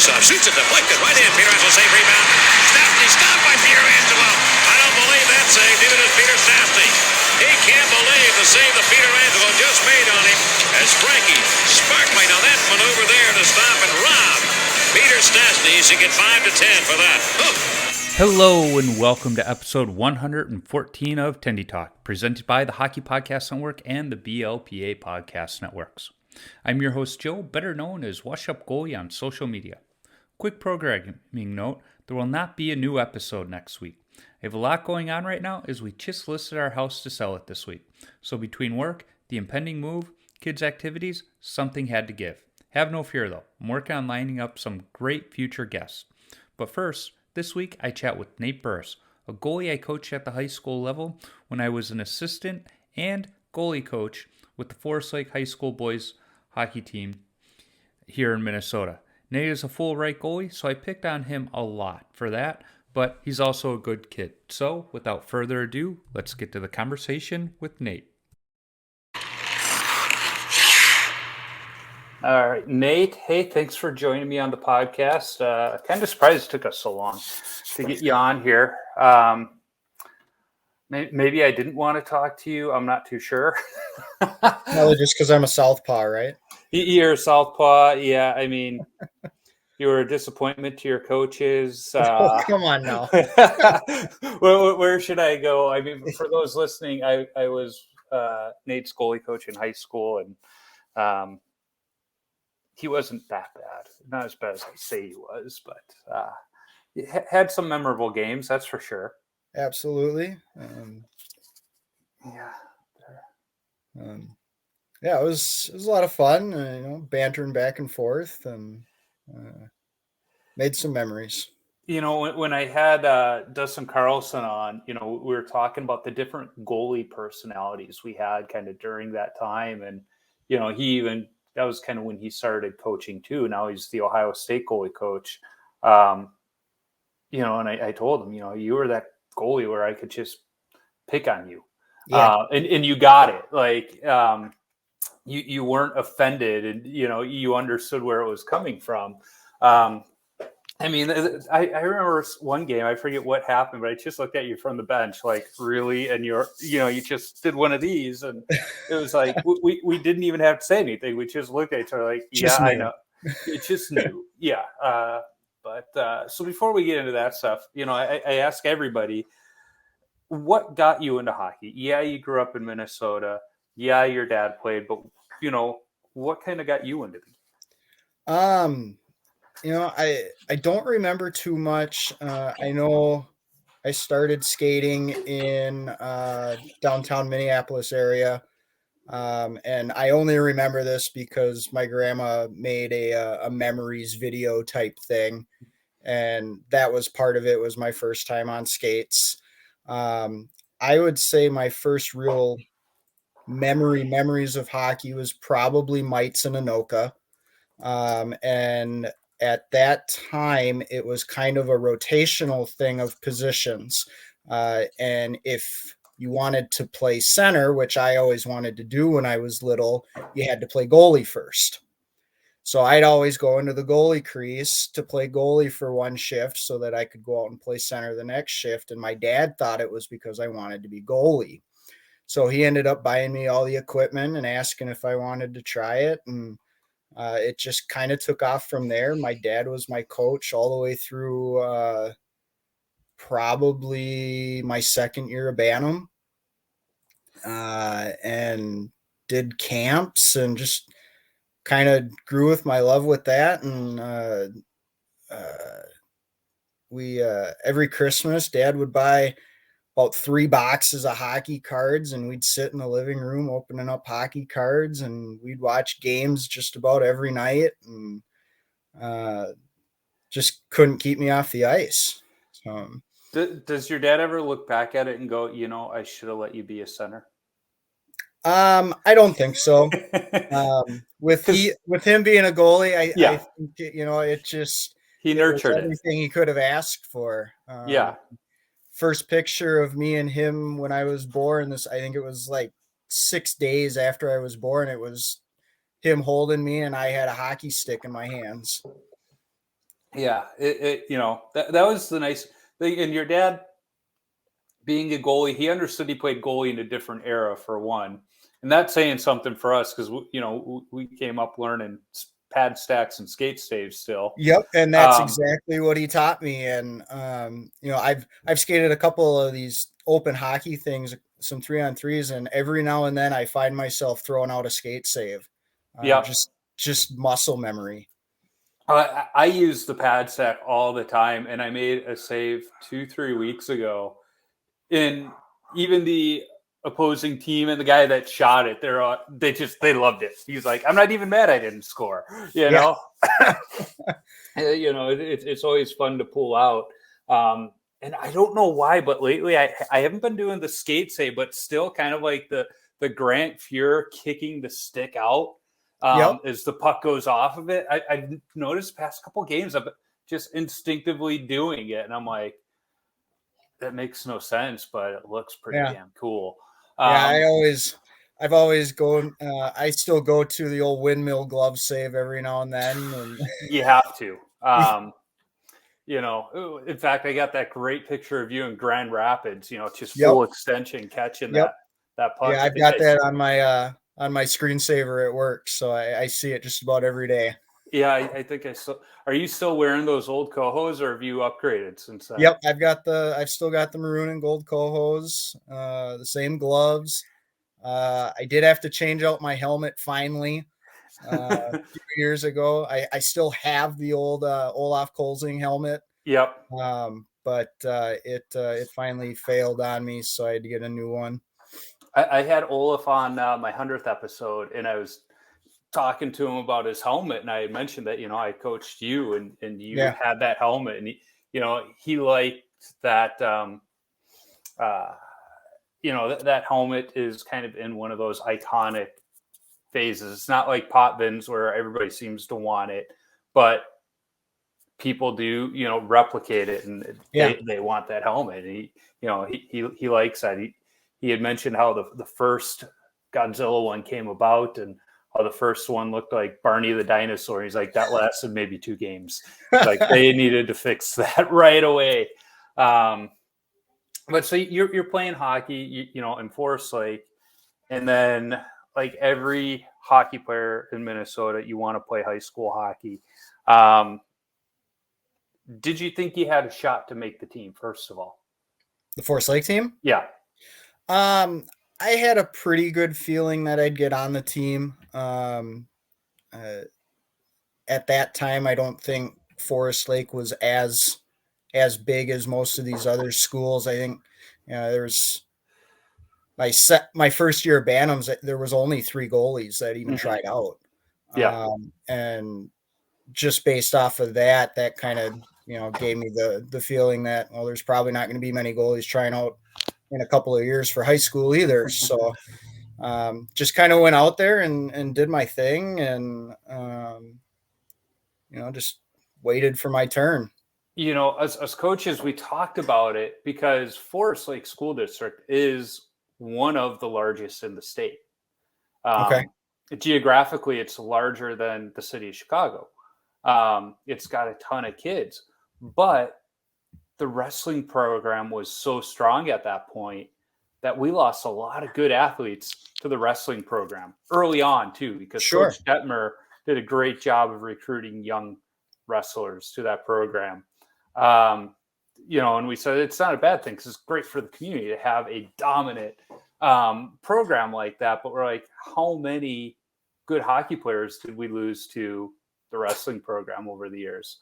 faceoff. Shoots it deflected right in. Pietrangelo save rebound. Stopped by Pietrangelo. I don't believe that save. Neither does Peter Stastny. He can't believe the save that Pietrangelo just made on him as Frankie Sparkly. Now that maneuver there to stop and rob Peter Stastny. He should get 5 to 10 for that. Hello and welcome to episode 114 of Tendy Talk, presented by the Hockey Podcast Network and the BLPA Podcast Networks. I'm your host Joe, better known as Wash Up Goalie on social media. Quick programming note, there will not be a new episode next week. I have a lot going on right now as we just listed our house to sell it this week. So between work, the impending move, kids' activities, something had to give. Have no fear though, I'm working on lining up some great future guests. But first, this week, I chat with Nate Burris, a goalie I coached at the high school level when I was an assistant and goalie coach with the Forest Lake High School boys hockey team here in Minnesota. Nate is a full right goalie, so I picked on him a lot for that, but he's also a good kid. So, without further ado, let's get to the conversation with Nate. All right, Nate. Hey, thanks for joining me on the podcast. Kind of surprised it took us so long to get you on here. Maybe I didn't want to talk to you. I'm not too sure. Probably just because I'm a southpaw, right? You're a southpaw. Yeah, I mean, you were a disappointment to your coaches. Oh, come on now. Where should I go? I mean, for those listening, I was Nate's goalie coach in high school, and he wasn't that bad. Not as bad as I say he was, but he had some memorable games, that's for sure. Absolutely. Yeah, it was a lot of fun, bantering back and forth, and made some memories. When I had Dustin Carlson on, we were talking about the different goalie personalities we had kind of during that time. And, that was kind of when he started coaching too. Now he's the Ohio State goalie coach. And I told him, you were that goalie where I could just pick on you. Yeah. And you got it. Like, you weren't offended and, you understood where it was coming from. I remember one game, I forget what happened, but I just looked at you from the bench, like, really? And you just did one of these. And it was like, we didn't even have to say anything. We just looked at each other like, I know. It just knew. Yeah. So before we get into that stuff, I ask everybody, what got you into hockey? Yeah, you grew up in Minnesota. Yeah, your dad played, but, what kind of got you into the game? I don't remember too much. I know I started skating in downtown Minneapolis area. And I only remember this because my grandma made a memories video type thing. And that was part of it, was my first time on skates. I would say my first real memories of hockey was probably Mites and Anoka. And at that time, it was kind of a rotational thing of positions. And if you wanted to play center, which I always wanted to do when I was little, you had to play goalie first. So I'd always go into the goalie crease to play goalie for one shift so that I could go out and play center the next shift. And my dad thought it was because I wanted to be goalie. So he ended up buying me all the equipment and asking if I wanted to try it. And it just kind of took off from there. My dad was my coach all the way through probably my second year of Bantam, and did camps and just kind of grew with my love with that. And we every Christmas, Dad would buy about 3 boxes of hockey cards, and we'd sit in the living room opening up hockey cards, and we'd watch games just about every night, and just couldn't keep me off the ice. Does your dad ever look back at it and go, I should have let you be a center? I don't think so. With him being a goalie, I think, it just, he nurtured everything he could have asked for. First picture of me and him when I was born, I think it was like 6 days after I was born. It was him holding me, and I had a hockey stick in my hands. Yeah, that was the nice thing. And your dad, being a goalie, he understood he played goalie in a different era for one, and that's saying something for us because we came up learning pad stacks and skate saves still. Yep, and that's exactly what he taught me. And I've skated a couple of these open hockey things, some 3-on-3s, and every now and then I find myself throwing out a skate save. Yep. Just muscle memory. I use the pad stack all the time, and I made a save 2-3 weeks ago. And even the opposing team and the guy that shot it, they loved it. He's like, I'm not even mad I didn't score. Yeah. It's always fun to pull out. And I don't know why, but lately I haven't been doing the skate save, but still kind of like the Grant Fuhr kicking the stick out as the puck goes off of it. I've noticed past couple games I've just instinctively doing it, and I'm like, that makes no sense, but it looks pretty damn cool. I've always gone. I still go to the old windmill glove save every now and then. And you have to. In fact, I got that great picture of you in Grand Rapids. Just full extension catching that puck. Yeah, I've got that on my screensaver at work, so I see it just about every day. Yeah, I think I still. Are you still wearing those old cohos, or have you upgraded since then? Yep, I've still got the maroon and gold cohos, the same gloves. I did have to change out my helmet finally a few years ago. I still have the old Olaf Kolzing helmet. Yep. But it finally failed on me, so I had to get a new one. I had Olaf on my 100th episode, and I was talking to him about his helmet, and I had mentioned that I coached you, and you had that helmet, and he liked that. That helmet is kind of in one of those iconic phases. It's not like Potvins where everybody seems to want it, but people do replicate it, and they want that helmet. And he likes that. He had mentioned how the first Godzilla one came about, and how the first one looked like Barney the dinosaur. He's like, that lasted maybe 2 games. Like they needed to fix that right away. But so you're playing hockey, in Forest Lake, and then like every hockey player in Minnesota, you want to play high school hockey. Did you think you had a shot to make the team, first of all? The Forest Lake team? Yeah. I had a pretty good feeling that I'd get on the team. At that time, I don't think Forest Lake was as big as most of these other schools. I think there's my first year of Bantams, there was only 3 goalies that even tried out. Yeah. And just based off of that kind of gave me the feeling that there's probably not going to be many goalies trying out in a couple of years for high school either. So just kind of went out there and did my thing, and just waited for my turn. As coaches, we talked about it because Forest Lake School District is one of the largest in the state. Okay. Geographically, it's larger than the city of Chicago. It's got a ton of kids, but the wrestling program was so strong at that point that we lost a lot of good athletes to the wrestling program early on too, because Coach Detmer did a great job of recruiting young wrestlers to that program. And we said it's not a bad thing because it's great for the community to have a dominant program like that. But we're like, how many good hockey players did we lose to the wrestling program over the years?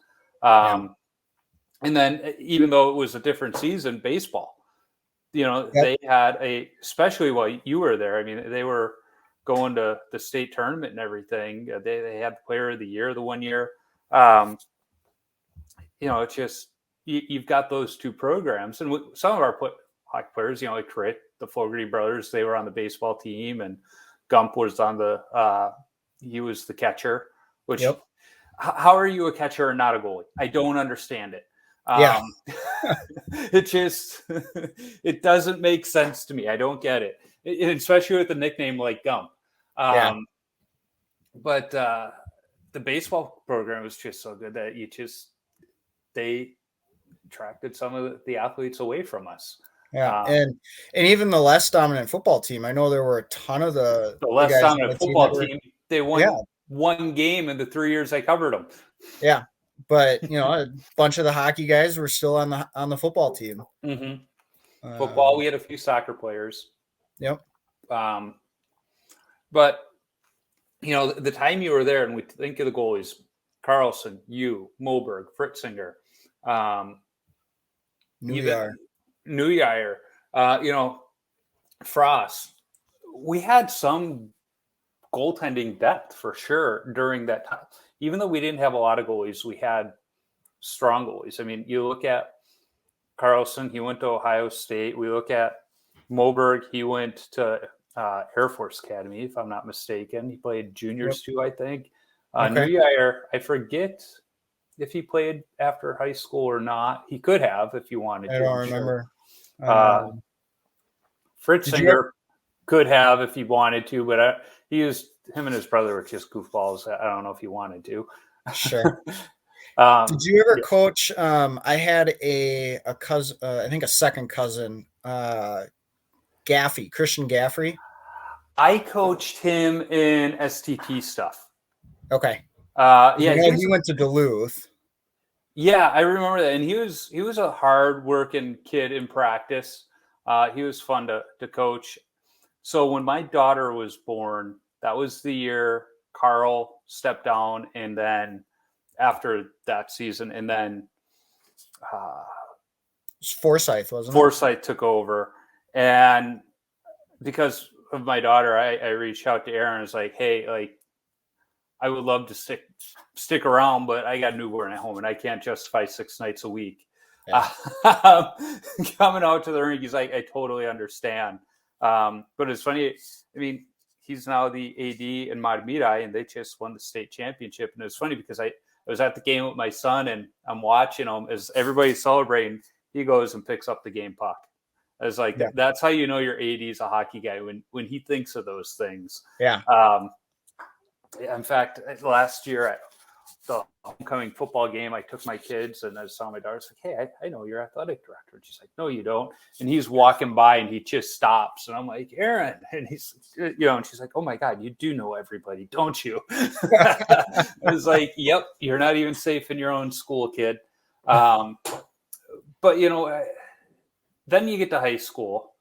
And then even though it was a different season, baseball, they had especially while you were there, I mean, they were going to the state tournament and everything. They had the player of the year the one year. It's just, you've got those 2 programs, and some of our hockey players, like Crit, the Fogarty brothers, they were on the baseball team, and Gump was on he was the catcher, which how are you a catcher and not a goalie? I don't understand it. It just, it doesn't make sense to me. I don't get it, especially with a nickname like Gump. But the baseball program was just so good that they attracted some of the athletes away from us. Yeah, and even the less dominant football team. I know there were a ton of the less guys on dominant the football were, team. They won one game in the 3 years I covered them. Yeah, but a bunch of the hockey guys were still on the football team. Mm-hmm. Football, we had a few soccer players. Yep. But the time you were there, and we think of the goalies: Carlson, you, Moberg, Fritzinger, Neujahr, Frost. We had some goaltending depth for sure during that time. Even though we didn't have a lot of goalies, we had strong goalies. I mean, you look at Carlson, he went to Ohio State. We look at Moberg, he went to Air Force Academy, if I'm not mistaken. He played juniors too, I think. Neujahr, I forget if he played after high school or not. He could have if he wanted to. I don't remember. Fritzinger could have if he wanted to, but him and his brother were just goofballs. I don't know if he wanted to. Sure. Did you ever coach? I had a cousin, I think a second cousin, Gaffey, Christian Gaffrey. I coached him in STP stuff. Okay. He went to Duluth. Yeah, I remember that, and he was a hard-working kid in practice. He was fun to coach. So when my daughter was born, that was the year Carl stepped down, and then after that season, and then Forsyth, wasn't it? Forsyth took over, and because of my daughter, I reached out to Aaron and was like, hey, like, I would love to stick around, but I got a newborn at home and I can't justify 6 nights a week. Yeah. Coming out to the rink, he's like, I totally understand. But it's funny. I mean, he's now the AD in Matamidi, and they just won the state championship. And it was funny because I was at the game with my son, and I'm watching him as everybody's celebrating. He goes and picks up the game puck. I was like, that's how you know your AD is a hockey guy, when he thinks of those things. Yeah. In fact, last year at the homecoming football game, I took my kids and I saw my daughter. I was like, hey, I know your athletic director. And she's like, no, you don't. And he's walking by and he just stops. And I'm like, Aaron. And he's, and she's like, oh my God, you do know everybody, don't you? I was like, yep, you're not even safe in your own school, kid. But, then you get to high school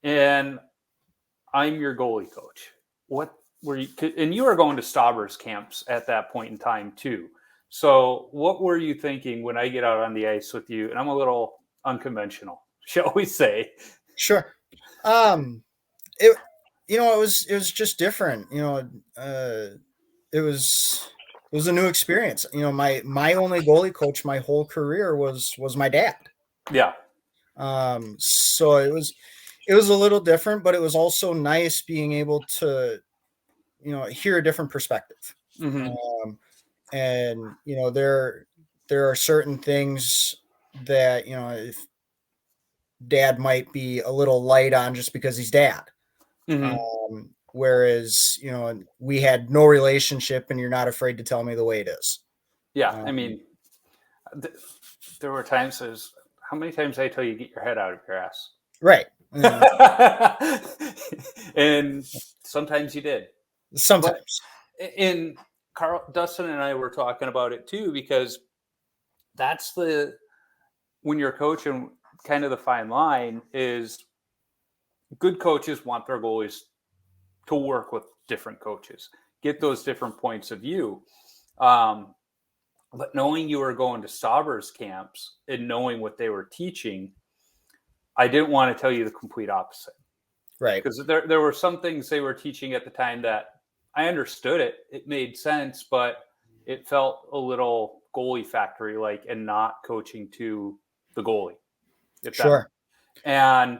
and I'm your goalie coach. What were you, and you were going to Staubers camps at that point in time too. So what were you thinking when I get out on the ice with you? And I'm a little unconventional, shall we say? Sure. It was just different. It was a new experience. My only goalie coach my whole career was my dad. Yeah. So it was a little different, but it was also nice being able to, hear a different perspective. Mm-hmm. And there are certain things that, if dad might be a little light on just because he's dad. Mm-hmm. Whereas, we had no relationship and you're not afraid to tell me the way it is. Yeah. I mean, there were times, how many times did I tell you get your head out of your ass? Right. And sometimes you did. Sometimes. And Dustin and I were talking about it too, because that's when you're coaching, kind of the fine line is good coaches want their goalies to work with different coaches, get those different points of view. But knowing you were going to Staubers camps and knowing what they were teaching, I didn't want to tell you the complete opposite. Right. Because there were some things they were teaching at the time that I understood it. It made sense, but it felt a little goalie factory-like and not coaching to the goalie. Sure. And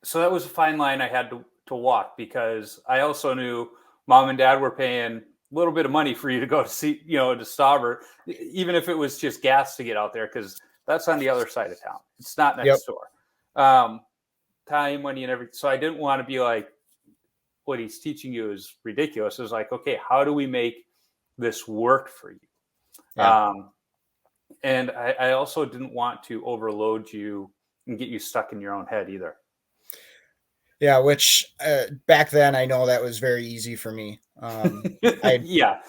so that was a fine line I had to walk, because I also knew mom and dad were paying a little bit of money for you to go to see, to Stauber, even if it was just gas to get out there, because that's on the other side of town. It's not next door. Time, money, and everything. So I didn't want to be like, what he's teaching you is ridiculous. It was like, okay, how do we make this work for you? Yeah. And I also didn't want to overload you and get you stuck in your own head either. Yeah, which back then I know that was very easy for me. Yeah.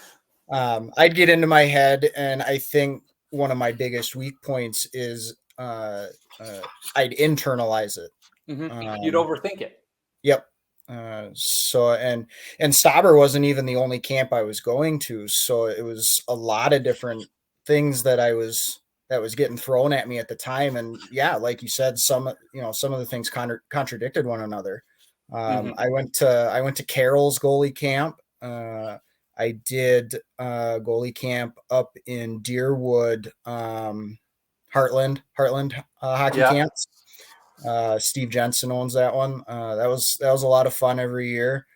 I'd get into my head, and I think one of my biggest weak points is I'd internalize it. You'd overthink it. Yep. So and Stauber wasn't even the only camp I was going to, so it was a lot of different things that was getting thrown at me at the time. And yeah, like you said, some of the things contradicted one another. I went to Carroll's goalie camp. I did goalie camp up in Deerwood, Heartland hockey Yeah. camps. Steve Jensen owns that one. That was a lot of fun every year.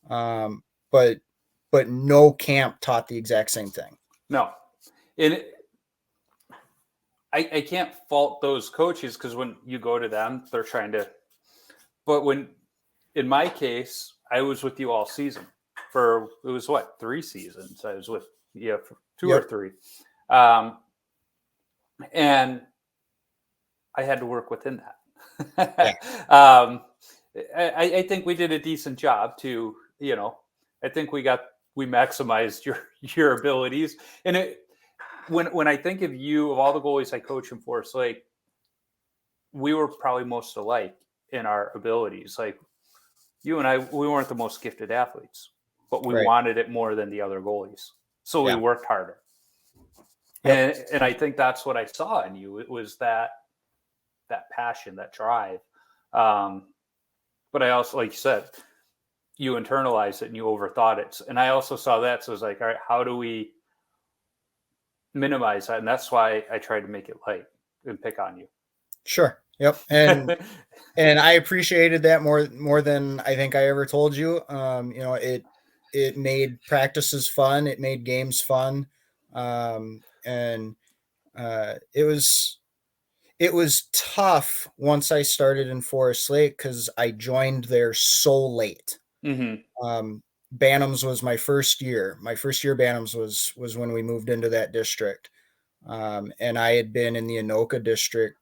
But no camp taught the exact same thing. No. And I can't fault those coaches, because when you go to them, they're trying to. But in my case, I was with you all season for, it was 3 seasons. I was with you for 2 or 3. And I had to work within that. Yeah. I think we did a decent job to, I think we maximized your abilities. And when I think of you, of all the goalies I coach in Forest Lake, we were probably most alike in our abilities. Like, you and I, we weren't the most gifted athletes, but we wanted it more than the other goalies. So we worked harder. Yep. And I think that's what I saw in you. It was that passion, that drive. But I also, like you said, you internalized it and you overthought it. And I also saw that. So I was like, all right, how do we minimize that? And that's why I tried to make it light and pick on you. Sure. Yep. And I appreciated that more than I think I ever told you. It made practices fun. It made games fun. And it was tough once I started in Forest Lake, because I joined there so late. Bantams was my first year. My first year Bantams was when we moved into that district. And I had been in the Anoka district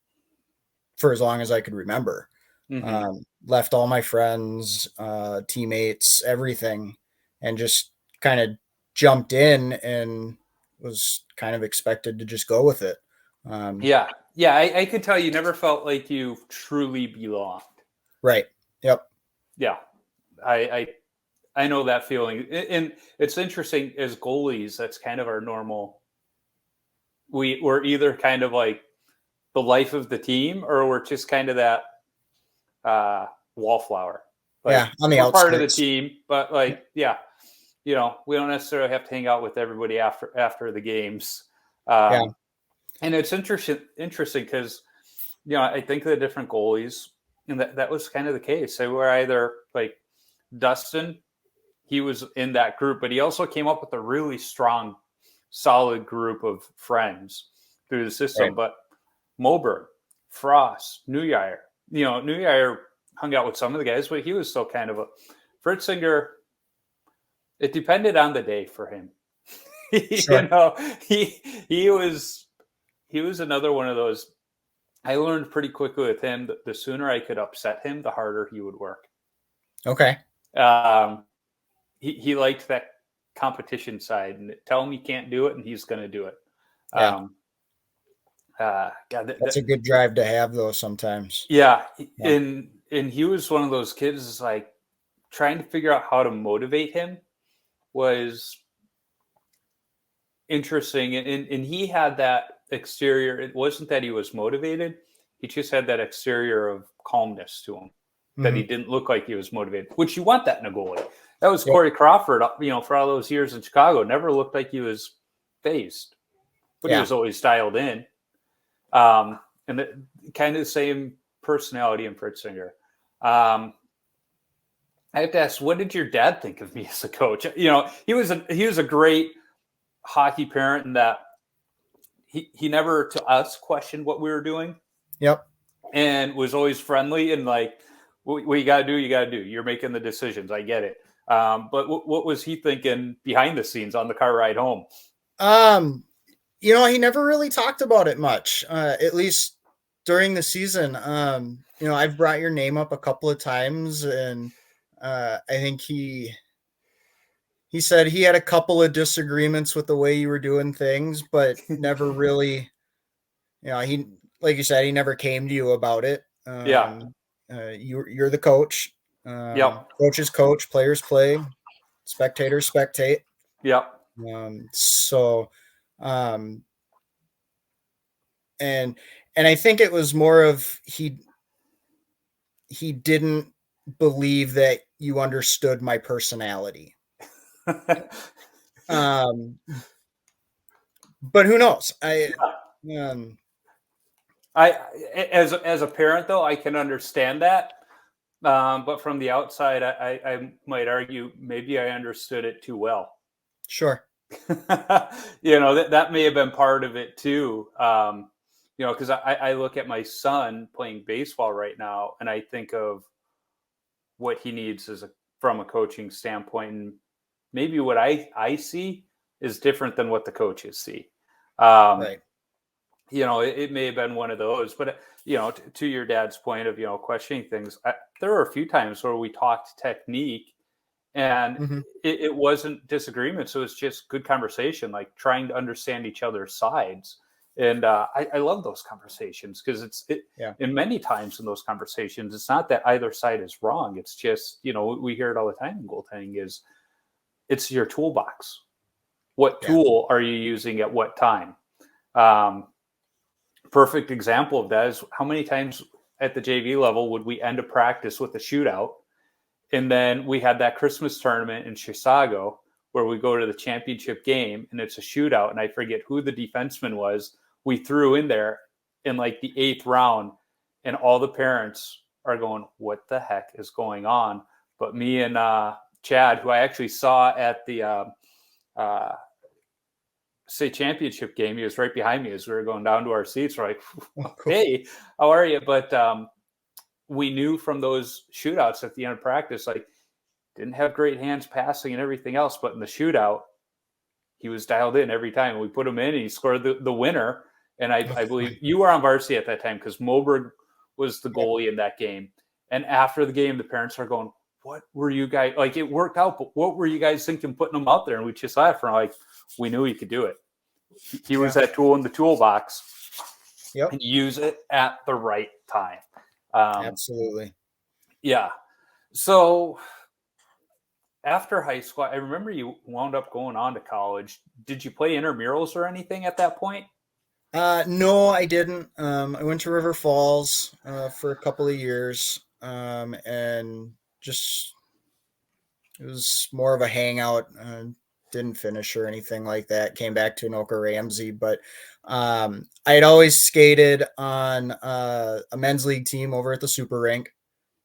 for as long as I could remember. Left all my friends, teammates, everything, and just kind of jumped in and was kind of expected to just go with it. Yeah. I could tell you never felt like you truly belonged. Right. Yep. Yeah. I know that feeling. And it's interesting, as goalies, that's kind of our normal. We're either kind of like the life of the team, or we're just kind of that wallflower. Like, on the we're outskirts. part of the team, but like, we don't necessarily have to hang out with everybody after the games. And it's interesting because, I think of the different goalies, and that was kind of the case. They were either like Dustin, he was in that group, but he also came up with a really strong, solid group of friends through the system. Right. But Moberg, Frost, Neujahr, Neujahr hung out with some of the guys, but he was still kind of a Fritzinger. It depended on the day for him. Sure. He was another one of those. I learned pretty quickly with him that the sooner I could upset him, the harder he would work. Okay. He liked that competition side, and tell him he can't do it, and he's going to do it. That's a good drive to have, though, sometimes. Yeah. And he was one of those kids, like, trying to figure out how to motivate him was interesting. And he had that exterior. It wasn't that he was motivated. He just had that exterior of calmness to him, that he didn't look like he was motivated, which you want that in a goalie. That was Corey Crawford, for all those years in Chicago, never looked like he was phased, but he was always dialed in. And kind of the same personality in Fritzinger. I have to ask, what did your dad think of me as a coach? He was a great hockey parent in that he never to us questioned what we were doing. Yep. And was always friendly and like, what you got to do, you got to do. You're making the decisions. I get it. But what was he thinking behind the scenes on the car ride home? He never really talked about it much, at least during the season. I've brought your name up a couple of times, and I think he said he had a couple of disagreements with the way you were doing things, but never really, he, like you said, he never came to you about it. Yeah. You're the coach. Yep. Coaches coach, players play, spectators spectate. Yep. So, um, and I think it was more of he didn't believe that you understood my personality. But who knows? As a parent though, I can understand that. But from the outside, I might argue maybe I understood it too well. Sure. That may have been part of it too. Because I look at my son playing baseball right now, and I think of what he needs from a coaching standpoint, and maybe what I see is different than what the coaches see. Right. It may have been one of those, but to your dad's point of questioning things, there were a few times where we talked technique, and it wasn't disagreement, so it's just good conversation, like trying to understand each other's sides. And I love those conversations because and many times in those conversations, it's not that either side is wrong. It's just, we hear it all the time in goaltending is it's your toolbox. What tool are you using at what time? Perfect example of that is how many times at the JV level would we end a practice with a shootout? And then we had that Christmas tournament in Chicago where we go to the championship game and it's a shootout. And I forget who the defenseman was. We threw in there in like the 8th round, and all the parents are going, what the heck is going on? But me and Chad, who I actually saw at the state championship game, he was right behind me as we were going down to our seats. We're like, hey, how are you? But we knew from those shootouts at the end of practice, like, didn't have great hands passing and everything else, but in the shootout, he was dialed in every time. We put him in and he scored the winner. And I believe you were on varsity at that time because Moberg was the goalie in that game. And after the game, the parents are going, what were you guys, like, it worked out, but what were you guys thinking putting him out there? And we just laughed from like, we knew he could do it. He was that tool in the toolbox. Yep. And use it at the right time. Absolutely. Yeah. So after high school, I remember you wound up going on to college. Did you play intramurals or anything at that point? No, I didn't. I went to River Falls for a couple of years, and just it was more of a hangout. Didn't finish or anything like that. Came back to Anoka Ramsey, but I had always skated on a men's league team over at the Super Rink,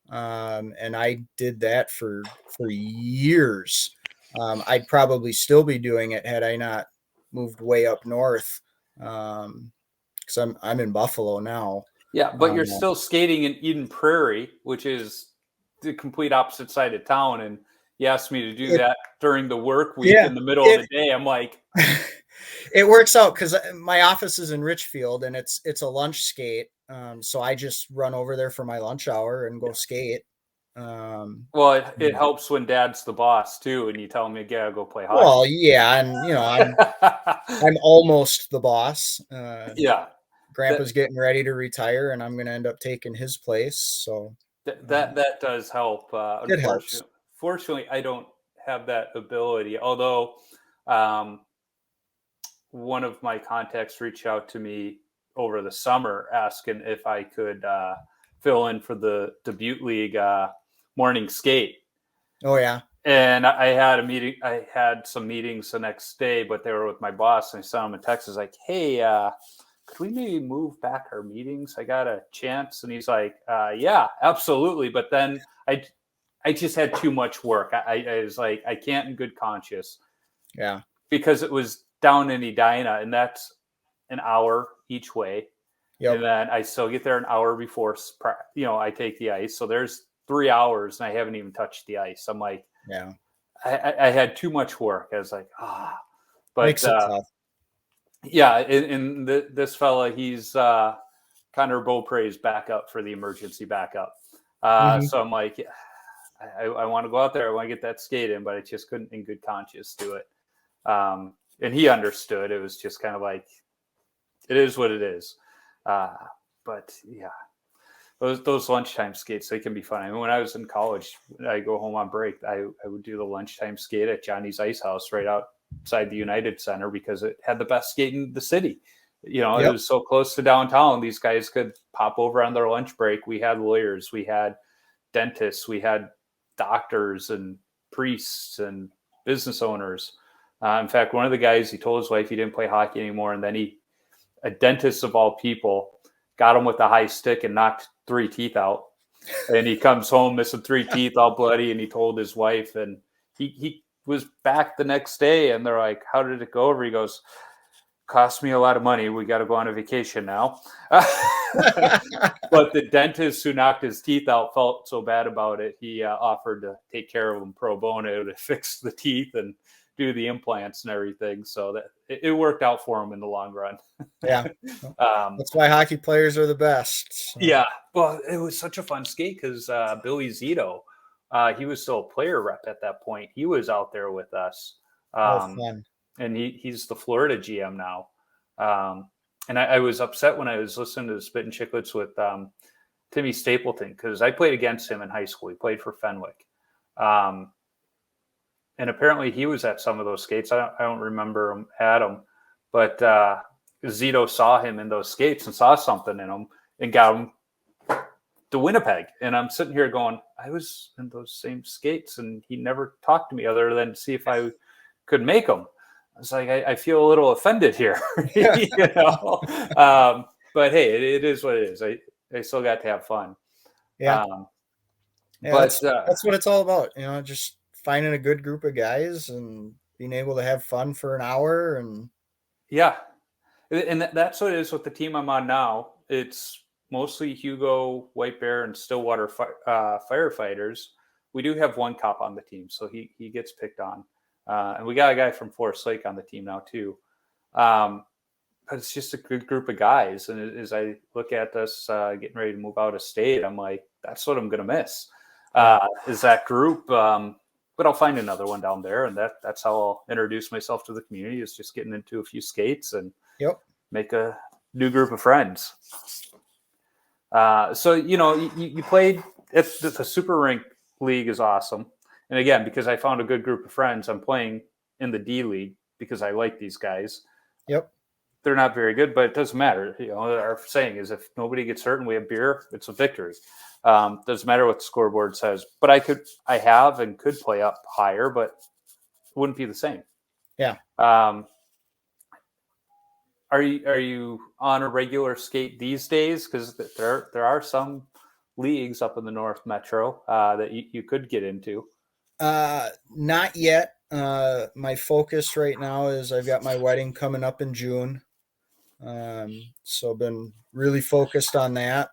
and I did that for years. I'd probably still be doing it had I not moved way up north. Because I'm in Buffalo now. Yeah, but you're still skating in Eden Prairie, which is the complete opposite side of town. And you asked me to do that during the work week in the middle of the day. I'm like, it works out because my office is in Richfield and it's a lunch skate. So I just run over there for my lunch hour and go skate. Well, it helps when Dad's the boss too, and you tell him you gotta go play hockey. Well, yeah, and I'm almost the boss. Yeah, Grandpa's getting ready to retire, and I'm going to end up taking his place. So that does help. It helps. Fortunately, I don't have that ability. Although one of my contacts reached out to me over the summer asking if I could fill in for the Dubuque League morning skate. Oh yeah. And I had a meeting. I had some meetings the next day, but they were with my boss. And I sent him a text. I was like, "Hey, could we maybe move back our meetings? I got a chance." And he's like, "Yeah, absolutely." But then I just had too much work. I was like, I can't in good conscience. Yeah. Because it was down in Edina, and that's an hour each way. Yep. And then I still get there an hour before, I take the ice. So there's 3 hours and I haven't even touched the ice. I'm like, yeah, I had too much work. I was like, but makes it tough. Yeah, and this fella, he's Connor Beaupre's backup for the emergency backup. Mhm. So I'm like, I want to go out there. I want to get that skate in, but I just couldn't in good conscience do it. And he understood. It was just kind of like, it is what it is. But yeah, those lunchtime skates, they can be fun. I mean, when I was in college, I go home on break. I would do the lunchtime skate at Johnny's Ice House right outside the United Center because it had the best skate in the city. You know, it Yep. was so close to downtown. These guys could pop over on their lunch break. We had lawyers, we had dentists, we had doctors and priests and business owners. In fact, one of the guys, he told his wife he didn't play hockey anymore, and then a dentist of all people, got him with a high stick and knocked 3 teeth out. And he comes home missing 3 teeth, all bloody, and he told his wife, and he was back the next day, and they're like, "How did it go over?" He goes, "Cost me a lot of money. We got to go on a vacation now." But the dentist who knocked his teeth out felt so bad about it, he offered to take care of him pro bono to fix the teeth and do the implants and everything. So that it worked out for him in the long run. Yeah. Um, That's why hockey players are the best. So. yeah, well, it was such a fun skate because Billy Zito, he was still a player rep at that point. He was out there with us. Oh, Um, fun. and he's the Florida GM now. And I was upset when I was listening to the Spit and Chicklets with Timmy Stapleton because I played against him in high school. He played for Fenwick. And apparently he was at some of those skates. I don't remember him at them, but Zito saw him in those skates and saw something in him and got him to Winnipeg. And I'm sitting here going, I was in those same skates and he never talked to me other than to see if I could make them. I was like, I feel a little offended here, you know. But hey, it is what it is. I still got to have fun. Yeah. Yeah, But that's what it's all about. You know, just finding a good group of guys and being able to have fun for an hour. And yeah, and that's what it is with the team I'm on now. It's mostly Hugo, White Bear, and Stillwater firefighters. We do have one cop on the team, so he gets picked on. And we got a guy from Forest Lake on the team now too. But it's just a good group of guys. And as I look at us getting ready to move out of state, I'm like, that's what I'm going to miss is that group. But I'll find another one down there. And that's how I'll introduce myself to the community, is just getting into a few skates and make a new group of friends. So, you know, you played at the Super Rink League is awesome. And again, because I found a good group of friends, I'm playing in the D League because I like these guys. Yep. They're not very good, but it doesn't matter. You know, our saying is if nobody gets hurt and we have beer, it's a victory. Doesn't matter what the scoreboard says. But I have and could play up higher, but it wouldn't be the same. Yeah. Are you on a regular skate these days? Because there are some leagues up in the North Metro that you could get into. Not yet. My focus right now is I've got my wedding coming up in June. So I've been really focused on that.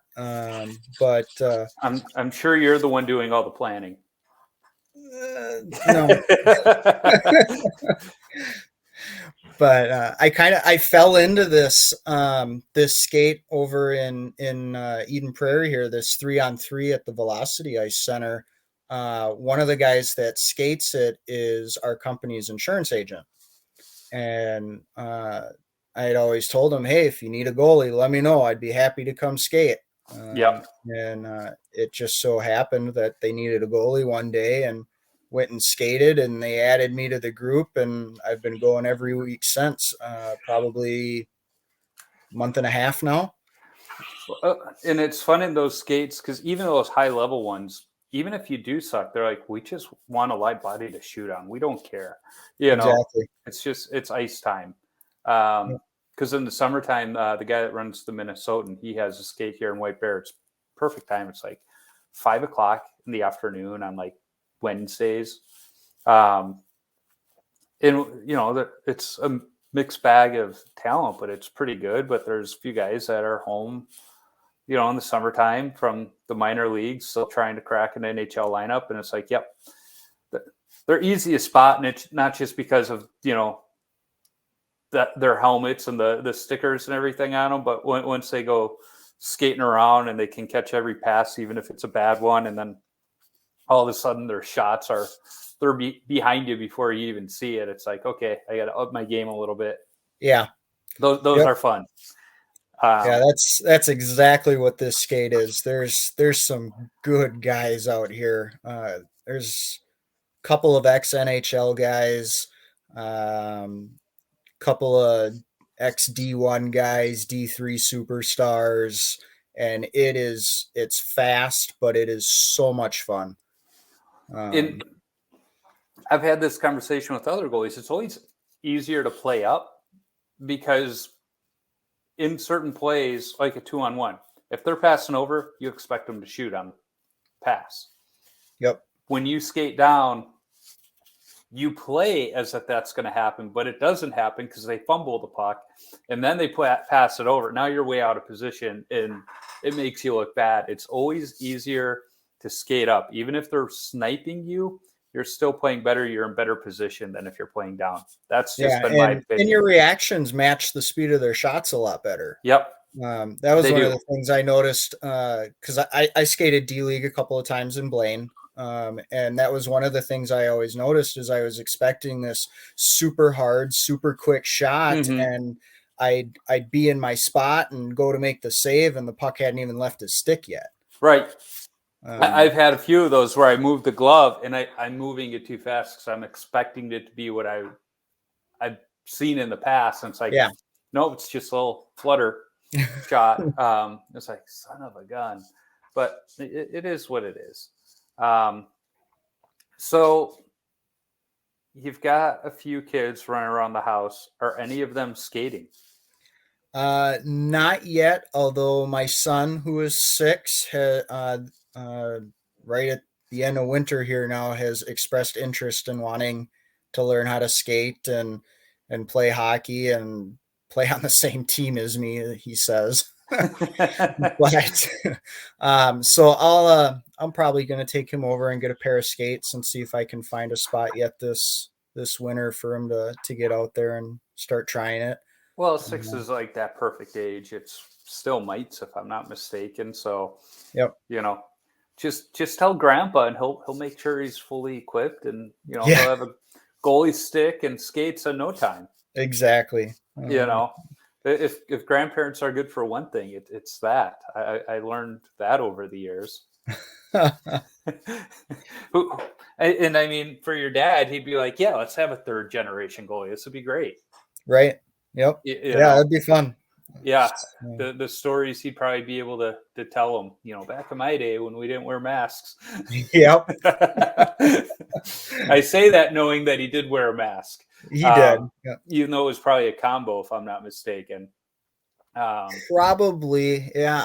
But I'm sure you're the one doing all the planning. no. But I fell into this this skate over in Eden Prairie here, this 3-on-3 at the Velocity Ice Center. One of the guys that skates it is our company's insurance agent, and I had always told him, hey, if you need a goalie, let me know. I'd be happy to come skate. Yep. And it just so happened that they needed a goalie one day and went and skated, and they added me to the group, and I've been going every week since, probably a month and a half now. And it's fun in those skates because even those high level ones, even if you do suck, they're like, we just want a light body to shoot on. We don't care. You know, Exactly. it's ice time. Because in the summertime, the guy that runs the Minnesotan, he has a skate here in White Bear. It's perfect time. It's like 5 o'clock in the afternoon on like Wednesdays. And, you know, it's a mixed bag of talent, but it's pretty good. But there's a few guys that are home, you know, in the summertime from the minor leagues, still trying to crack an NHL lineup. And it's like, yep, they're easy to spot. And it's not just because of, you know, their helmets and the stickers and everything on them. But once they go skating around and they can catch every pass, even if it's a bad one, and then all of a sudden their shots they're behind you before you even see it. It's like, okay, I got to up my game a little bit. Yeah. Those are fun. Yeah, that's exactly what this skate is. There's some good guys out here. There's a couple of ex-NHL guys, couple of ex-D1 guys, D3 superstars, and it's fast, but it is so much fun. I've had this conversation with other goalies. It's always easier to play up because in certain plays, like a 2-on-1, if they're passing over, you expect them to shoot on pass. Yep. When you skate down, you play as if that's going to happen, but it doesn't happen because they fumble the puck and then they pass it over. Now you're way out of position and it makes you look bad. It's always easier to skate up. Even if they're sniping you, you're still playing better. You're in better position than if you're playing down. That's just been my opinion. And your reactions match the speed of their shots a lot better. Yep. That was one of the things I noticed because I skated D-League a couple of times in Blaine. And that was one of the things I always noticed is I was expecting this super hard, super quick shot, and I'd be in my spot and go to make the save, and the puck hadn't even left his stick yet. Right. I've had a few of those where I moved the glove and I'm moving it too fast because I'm expecting it to be what I've seen in the past. And it's like, no, it's just a little flutter shot. It's like, son of a gun. But it is what it is. So you've got a few kids running around the house. Are any of them skating? Not yet, although my son, who is 6, right at the end of winter here now, has expressed interest in wanting to learn how to skate and play hockey and play on the same team as me, he says. But so I'm probably going to take him over and get a pair of skates and see if I can find a spot yet this winter for him to get out there and start trying it. Well, 6 is like that perfect age. It's still mites, if I'm not mistaken. So, just tell Grandpa, and he'll make sure he's fully equipped, and he'll have a goalie stick and skates in no time. Exactly. If grandparents are good for one thing, it's that. I learned that over the years. And I mean, for your dad, he'd be like, "Yeah, let's have a 3rd generation goalie. This would be great." Right. Yep. That'd be fun. Yeah. The stories he'd probably be able to tell them, back in my day when we didn't wear masks. Yep. I say that knowing that he did wear a mask. He did. Even though it was probably a combo, if I'm not mistaken. Probably. Yeah.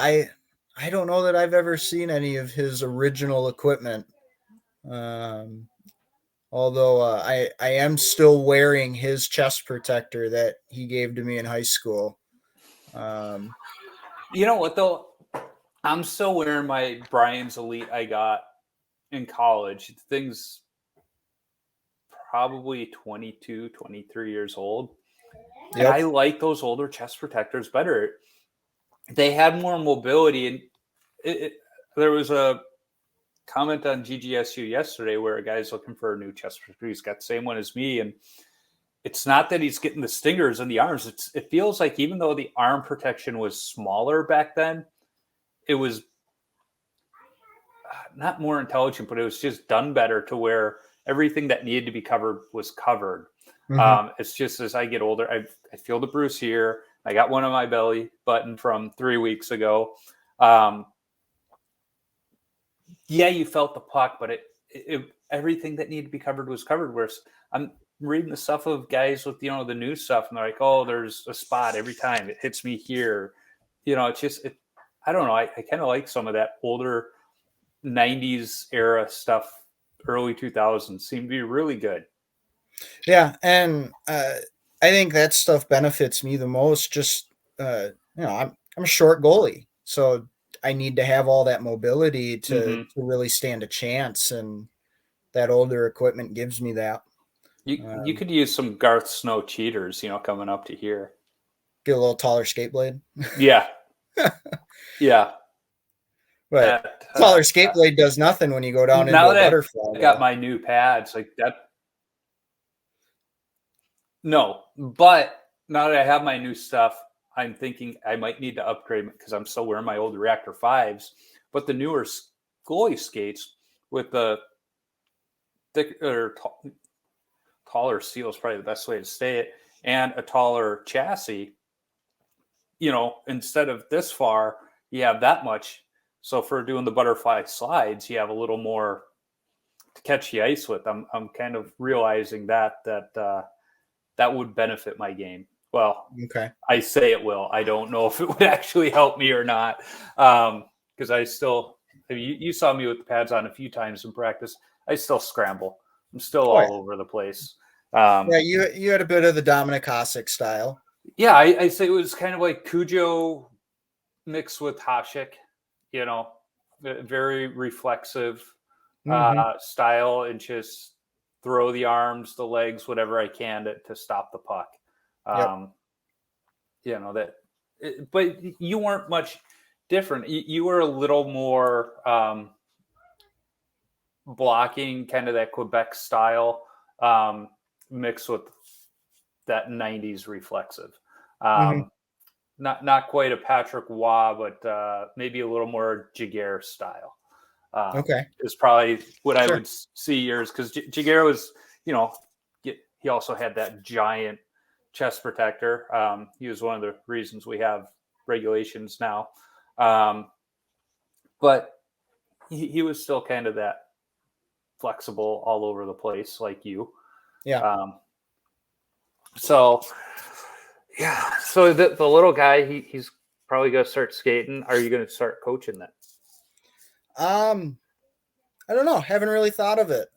I don't know that I've ever seen any of his original equipment. Although I am still wearing his chest protector that he gave to me in high school. You know what, though? I'm still wearing my Brian's Elite I got in college. The thing's probably 22, 23 years old. Yep. And I like those older chest protectors better. They had more mobility. And there was a comment on GGSU yesterday where a guy's looking for a new chest protector. He's got the same one as me. And it's not that he's getting the stingers in the arms. It feels like even though the arm protection was smaller back then, it was not more intelligent, but it was just done better to where everything that needed to be covered was covered. It's just as I get older, I feel the bruise here. I got one on my belly button from 3 weeks ago. You felt the puck, but it everything that needed to be covered was covered. Whereas I'm reading the stuff of guys with, the new stuff, and they're like, oh, there's a spot every time it hits me here. It's just, I don't know. I kind of like some of that older 90s era stuff. Early 2000s seemed to be really good. Yeah. And I think that stuff benefits me the most. Just, I'm a short goalie, so I need to have all that mobility to really stand a chance. And that older equipment gives me that. You could use some Garth Snow cheaters, coming up to here. Get a little taller skate blade. Yeah. Yeah. But taller skate blade does nothing when you go down into a butterfly. I got my new pads like that. No, but now that I have my new stuff, I'm thinking I might need to upgrade because I'm still wearing my old Reactor 5s. But the newer goalie skates with the thicker, taller steel is probably the best way to say it, and a taller chassis. Instead of this far, you have that much. So for doing the butterfly slides, you have a little more to catch the ice with. I'm kind of realizing that would benefit my game. Well, okay. I say it will. I don't know if it would actually help me or not. Because I still, you saw me with the pads on a few times in practice. I still scramble. I'm still all over the place. Yeah, you had a bit of the Dominic Hasek style. Yeah, I say it was kind of like Cujo mixed with Hasek, very reflexive style, and just throw the arms, the legs, whatever I can to stop the puck. But you weren't much different. You were a little more blocking, kind of that Quebec style, mixed with that 90s reflexive. Not quite a Patrick Waugh, but maybe a little more Jaguar style. Is probably what I would see yours, because Jaguar was, he also had that giant chest protector. He was one of the reasons we have regulations now. But he was still kind of that flexible all over the place like you. Yeah. So the little guy, he's probably going to start skating. Are you going to start coaching that? I don't know. Haven't really thought of it.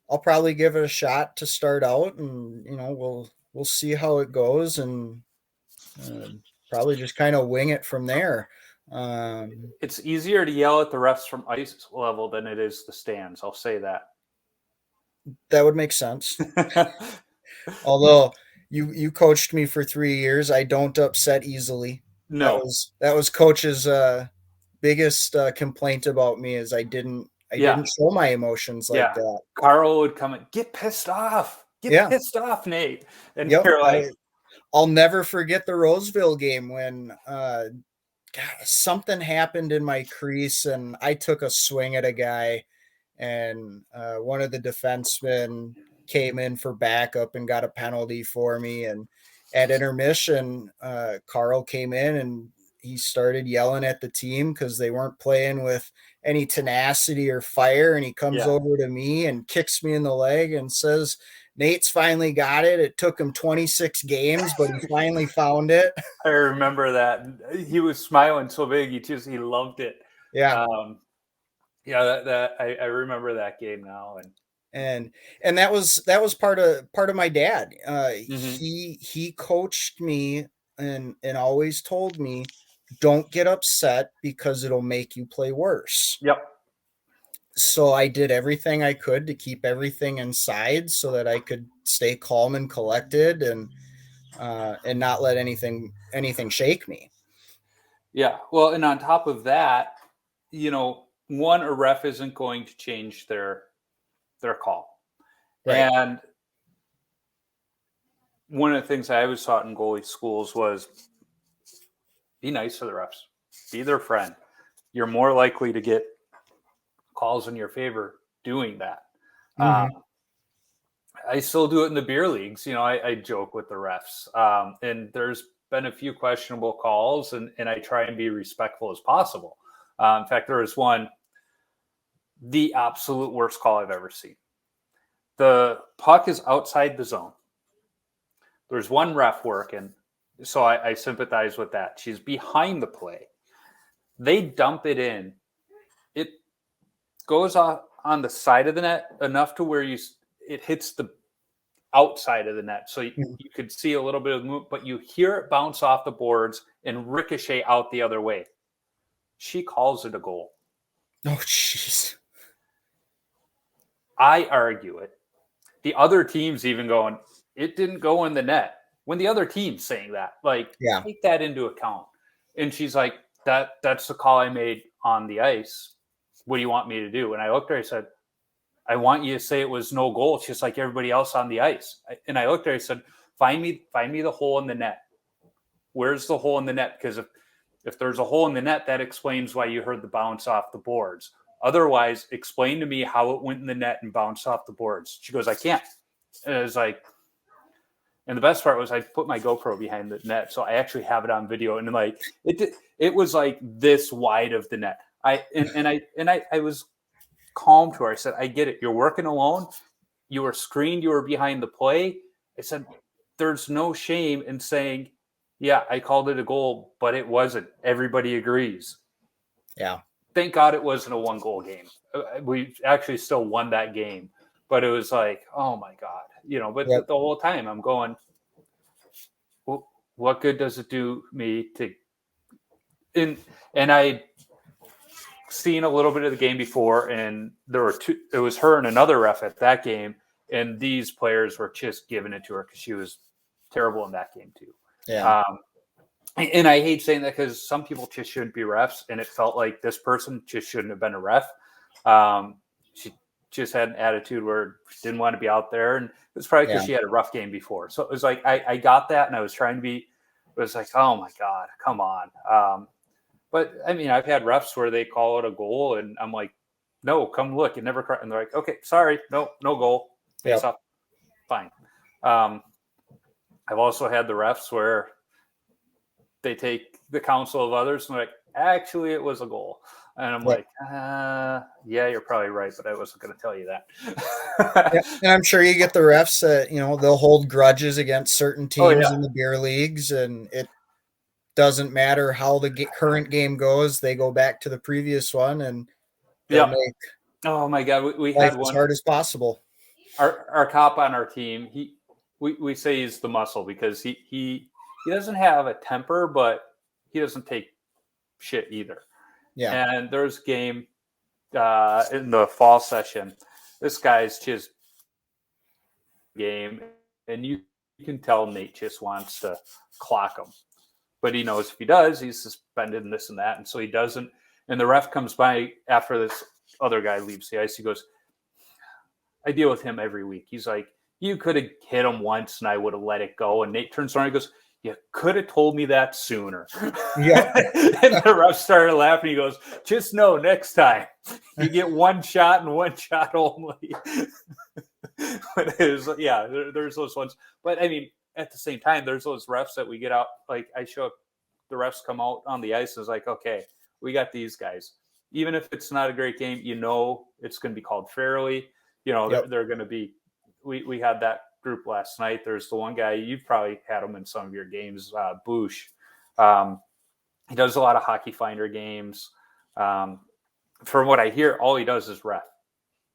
I'll probably give it a shot to start out, and we'll see how it goes, and probably just kind of wing it from there. It's easier to yell at the refs from ice level than it is the stands. I'll say that. That would make sense. Although you coached me for 3 years, I don't upset easily. No, that was Coach's biggest complaint about me, is I didn't show my emotions like that. Carl would come and get pissed off. Pissed off, Nate. And you're like, I'll never forget the Roseville game when something happened in my crease and I took a swing at a guy, and one of the defensemen came in for backup and got a penalty for me. And at intermission, Carl came in and he started yelling at the team because they weren't playing with any tenacity or fire. And he comes over to me and kicks me in the leg and says, "Nate's finally got it. It took him 26 games, but he finally found it." I remember that. He was smiling so big. He loved it. Yeah. I remember that game now. And that was part of my dad. He coached me and always told me, don't get upset because it'll make you play worse. Yep. So I did everything I could to keep everything inside so that I could stay calm and collected and not let anything shake me. Yeah. Well, and on top of that, a ref isn't going to change their call. Right. And one of the things I was taught in goalie schools was be nice to the refs, be their friend. You're more likely to get calls in your favor doing that. I still do it in the beer leagues. I joke with the refs, and there's been a few questionable calls, and I try and be respectful as possible. In fact, there was one, the absolute worst call I've ever seen. The puck is outside the zone. There's one ref working, so I sympathize with that. She's behind the play. They dump it in. It goes off on the side of the net enough to where it hits the outside of the net. So you could see a little bit of movement, but you hear it bounce off the boards and ricochet out the other way. She calls it a goal. Oh, jeez. I argue it. The other team's even going, it didn't go in the net. When the other team's saying that, like, Yeah. take that into account. And she's like, that's the call I made on the ice. What do you want me to do? And I looked at her, I said, I want you to say it was no goal, just like everybody else on the ice. And I looked at her, I said, find me the hole in the net. Where's the hole in the net? Because if there's a hole in the net, that explains why you heard the bounce off the boards. Otherwise, explain to me how it went in the net and bounced off the boards. She goes, I can't. And it was like, and the best part was I put my GoPro behind the net, so I actually have it on video. And like it was like this wide of the net. I was calm to her. I said, I get it. You're working alone. You were screened. You were behind the play. I said, there's no shame in saying, yeah, I called it a goal, but it wasn't. Everybody agrees. Yeah. Thank God it wasn't a 1-goal game. We actually still won that game, but it was like, oh my God, but the whole time I'm going, well, what good does it do me to, and I seen a little bit of the game before, and there were two, it was her and another ref at that game. And these players were just giving it to her because she was terrible in that game too. Yeah. And I hate saying that because some people just shouldn't be refs, and it felt like this person just shouldn't have been a ref. She just had an attitude where she didn't want to be out there, and it was probably because she had a rough game before. So it was like I got that, and I was trying to be. It was like, oh my God, come on. But I mean, I've had refs where they call it a goal, and I'm like, no, come look, it never. And they're like, okay, sorry, no goal, face off, fine. I've also had the refs where they take the counsel of others and they're like, actually, it was a goal. And I'm like, yeah, you're probably right, but I wasn't going to tell you that. And I'm sure you get the refs that, they'll hold grudges against certain teams in the beer leagues, and it doesn't matter how the current game goes. They go back to the previous one, and they'll make oh my God, we life had one as hard as possible. Our cop on our team, we say he's the muscle because he doesn't have a temper, but he doesn't take shit either. Yeah. And there's a game in the fall session. This guy's just game, and you can tell Nate just wants to clock him. But he knows if he does, he's suspended and this and that. And so he doesn't. And the ref comes by after this other guy leaves the ice. He goes, I deal with him every week. He's like, you could have hit him once and I would have let it go. And Nate turns around and goes, you could have told me that sooner. Yeah. And the ref started laughing. He goes, just know next time you get one shot and one shot only. But it was, there's those ones. But I mean, at the same time, there's those refs that we get out. Like I show up, the refs come out on the ice and it's like, okay, we got these guys. Even if it's not a great game, it's going to be called fairly. They're going to be. We had that group last night. There's the one guy, you've probably had him in some of your games, Bush. He does a lot of Hockey Finder games. From what I hear, all he does is ref.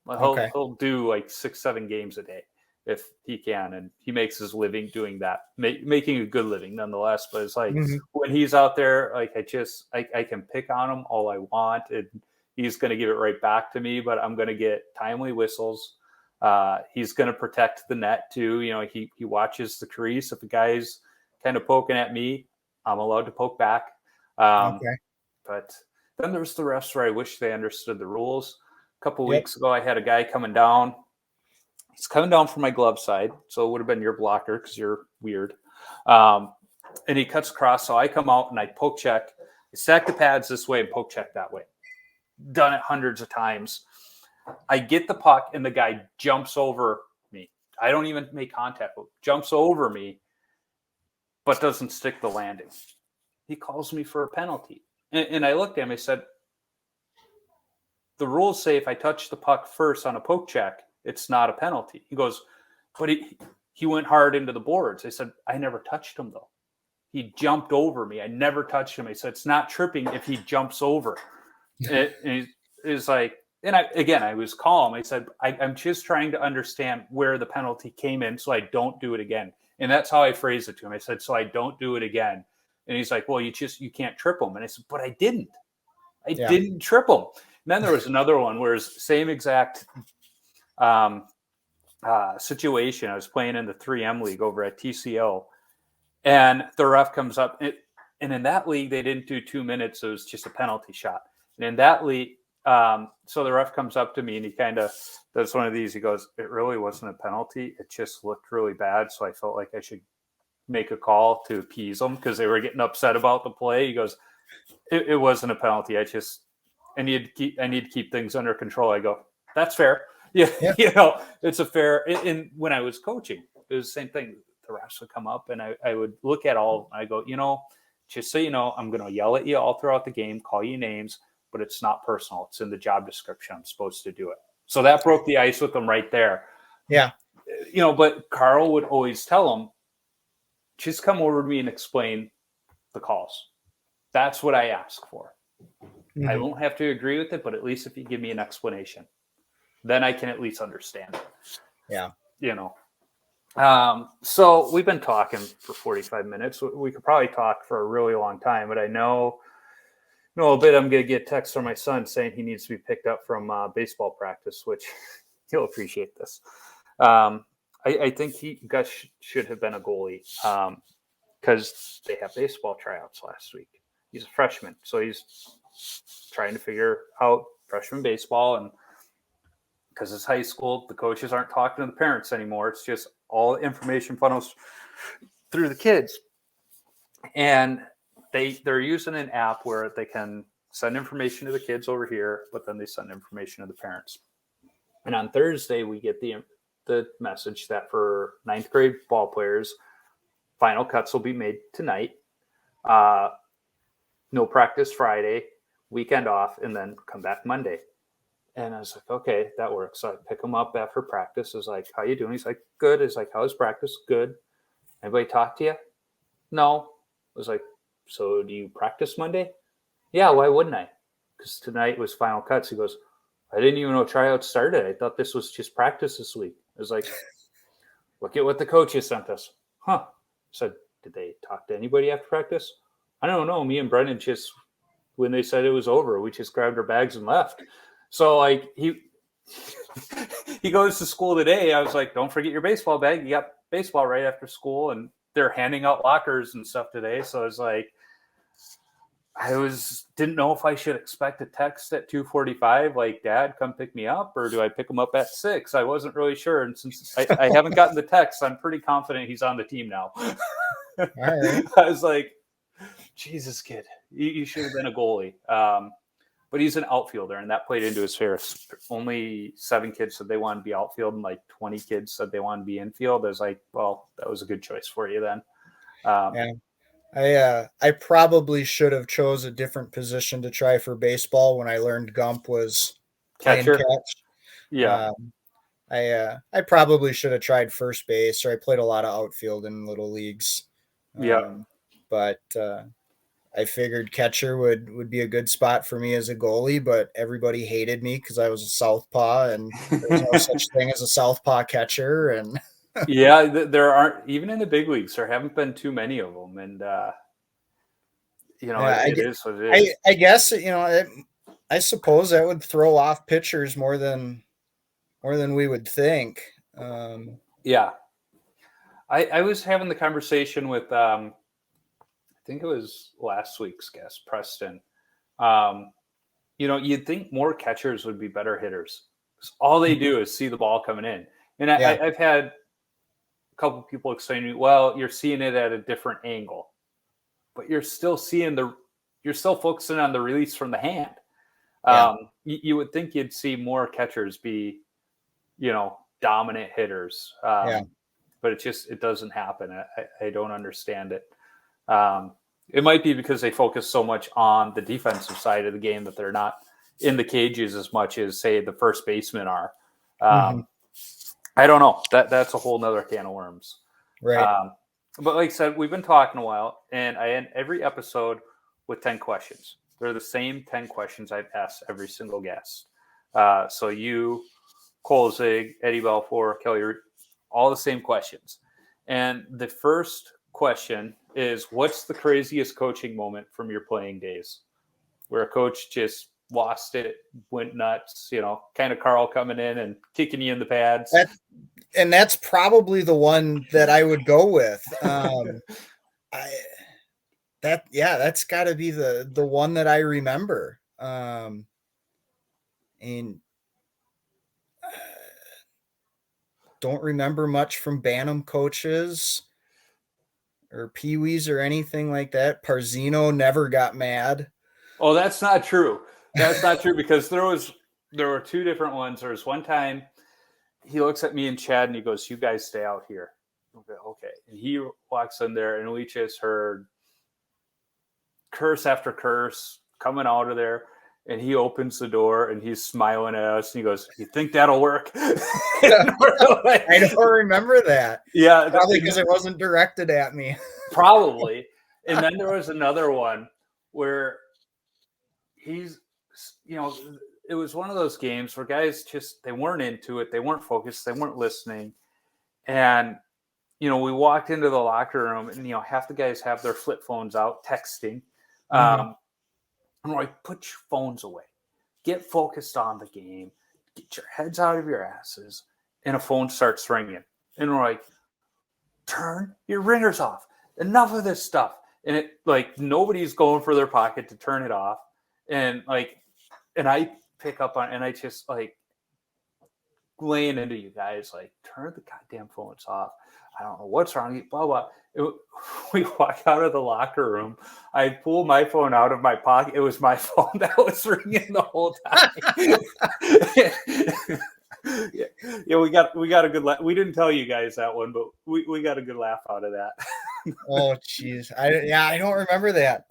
He'll do like 6-7 games a day if he can, and he makes his living doing that, making a good living nonetheless. But it's like when he's out there, like I can pick on him all I want, and he's going to give it right back to me. But I'm going to get timely whistles. He's going to protect the net too. He watches the crease. If the guy's kind of poking at me, I'm allowed to poke back. But then there's the refs where I wish they understood the rules. A couple weeks ago, I had a guy coming down. He's coming down from my glove side, so it would have been your blocker because you're weird. And he cuts across, so I come out and I poke check. I stack the pads this way and poke check that way. Done it hundreds of times. I get the puck and the guy jumps over me. I don't even make contact with him. Jumps over me, but doesn't stick the landing. He calls me for a penalty. And I looked at him. I said, the rules say if I touch the puck first on a poke check, it's not a penalty. He goes, but he went hard into the boards. I said, I never touched him, though. He jumped over me. I never touched him. I said, it's not tripping if he jumps over. And he's like, and I was calm. I said, I'm just trying to understand where the penalty came in so I don't do it again. And that's how I phrased it to him. I said, so I don't do it again. And he's like, well, you can't trip him. And I said, but I didn't. I didn't trip him. And then there was another one where it's same exact situation. I was playing in the 3M league over at TCO, and the ref comes up. And in that league, they didn't do 2 minutes. It was just a penalty shot. And in that league, so the ref comes up to me and he kind of does one of these. He goes, "It really wasn't a penalty. It just looked really bad. So I felt like I should make a call to appease them because they were getting upset about the play." He goes, it wasn't a penalty. I need to keep things under control. I go, "That's fair." Yeah. It's a fair. And when I was coaching, it was the same thing. The refs would come up and I would look at all. I go, just so you know, I'm going to yell at you all throughout the game, call you names, but it's not personal. It's in the job description. I'm supposed to do it. So that broke the ice with them right there. Yeah. But Carl would always tell them, just come over to me and explain the calls. That's what I ask for. Mm-hmm. I won't have to agree with it, but at least if you give me an explanation, then I can at least understand it. Yeah. So we've been talking for 45 minutes. We could probably talk for a really long time, but I know a bit. I'm going to get a text from my son saying he needs to be picked up from baseball practice, which he'll appreciate this. I think he should have been a goalie because they have baseball tryouts last week. He's a freshman, so he's trying to figure out freshman baseball, and because it's high school, the coaches aren't talking to the parents anymore. It's just all information funnels through the kids. And they're using an app where they can send information to the kids over here, but then they send information to the parents. And on Thursday, we get the message that for 9th grade ball players, final cuts will be made tonight. No practice Friday, weekend off, and then come back Monday. And I was like, okay, that works. So I pick him up after practice. I was like, how you doing? He's like, good. He's like, how's practice? Good. Anybody talk to you? No. I was like, so do you practice Monday? Yeah, why wouldn't I? Because tonight was final cuts. He goes, I didn't even know tryouts started. I thought this was just practice this week. I was like, look at what the coaches sent us. Huh. I said, did they talk to anybody after practice? I don't know. Me and Brendan just, when they said it was over, we just grabbed our bags and left. So like he goes to school today. I was like, don't forget your baseball bag. You got baseball right after school, and they're handing out lockers and stuff today. So I was like, didn't know if I should expect a text at 2:45, like, Dad, come pick me up, or do I pick him up at 6? I wasn't really sure. And since I haven't gotten the text, I'm pretty confident he's on the team now. All right. I was like, Jesus, kid, you should have been a goalie. But he's an outfielder, and that played into his favor. Only 7 kids said they wanted to be outfield, and like 20 kids said they wanted to be infield. I was like, well, that was a good choice for you then. Yeah. I probably should have chose a different position to try for baseball when I learned Gump was catcher. Catch. Yeah. I probably should have tried first base, or I played a lot of outfield in little leagues. But I figured catcher would be a good spot for me as a goalie, but everybody hated me because I was a southpaw, and there's no such thing as a southpaw catcher. And yeah, there aren't, even in the big leagues, there haven't been too many of them. And it is what it is. I guess I suppose that would throw off pitchers more than we would think. Yeah, I was having the conversation with I think it was last week's guest, Preston. You'd think more catchers would be better hitters. All they do is see the ball coming in. And I've had a couple of people explain to me, well, you're seeing it at a different angle, but you're still focusing on the release from the hand. You would think you'd see more catchers be, dominant hitters. But it doesn't happen. I don't understand it. It might be because they focus so much on the defensive side of the game that they're not in the cages as much as, say, the first basemen are. I don't know. That's a whole nother can of worms. Right. But like I said, we've been talking a while, and I end every episode with 10 questions. They're the same 10 questions I've asked every single guest. So you, Cole Zig, Eddie Balfour, Kelly, all the same questions. And the first question is, what's the craziest coaching moment from your playing days where a coach just lost it, went nuts, kind of Carl coming in and kicking you in the pads. That's probably the one that I would go with. That's got to be the one that I remember. And don't remember much from Bantam coaches or Pee-wees or anything like that. Parzino never got mad. Oh, that's not true. That's not true, because there were two different ones. There was one time he looks at me and Chad and he goes, "You guys stay out here." Okay. And he walks in there and we just heard curse after curse coming out of there. And he opens the door and he's smiling at us and he goes, "You think that'll work?" I don't remember that. Yeah. Probably because it wasn't directed at me. Probably. And then there was another one where he's, it was one of those games where guys they weren't into it. They weren't focused. They weren't listening. And, we walked into the locker room and, half the guys have their flip phones out texting. I'm like, put your phones away. Get focused on the game. Get your heads out of your asses. And a phone starts ringing. And we're like, turn your ringers off. Enough of this stuff. And it nobody's going for their pocket to turn it off. And I pick up on, and I just laying into you guys, turn the goddamn phones off. I don't know what's wrong with you, blah, blah. We walk out of the locker room. I pull my phone out of my pocket. It was my phone that was ringing the whole time. Yeah, we got a good laugh. We didn't tell you guys that one, but we got a good laugh out of that. Oh, jeez. I don't remember that.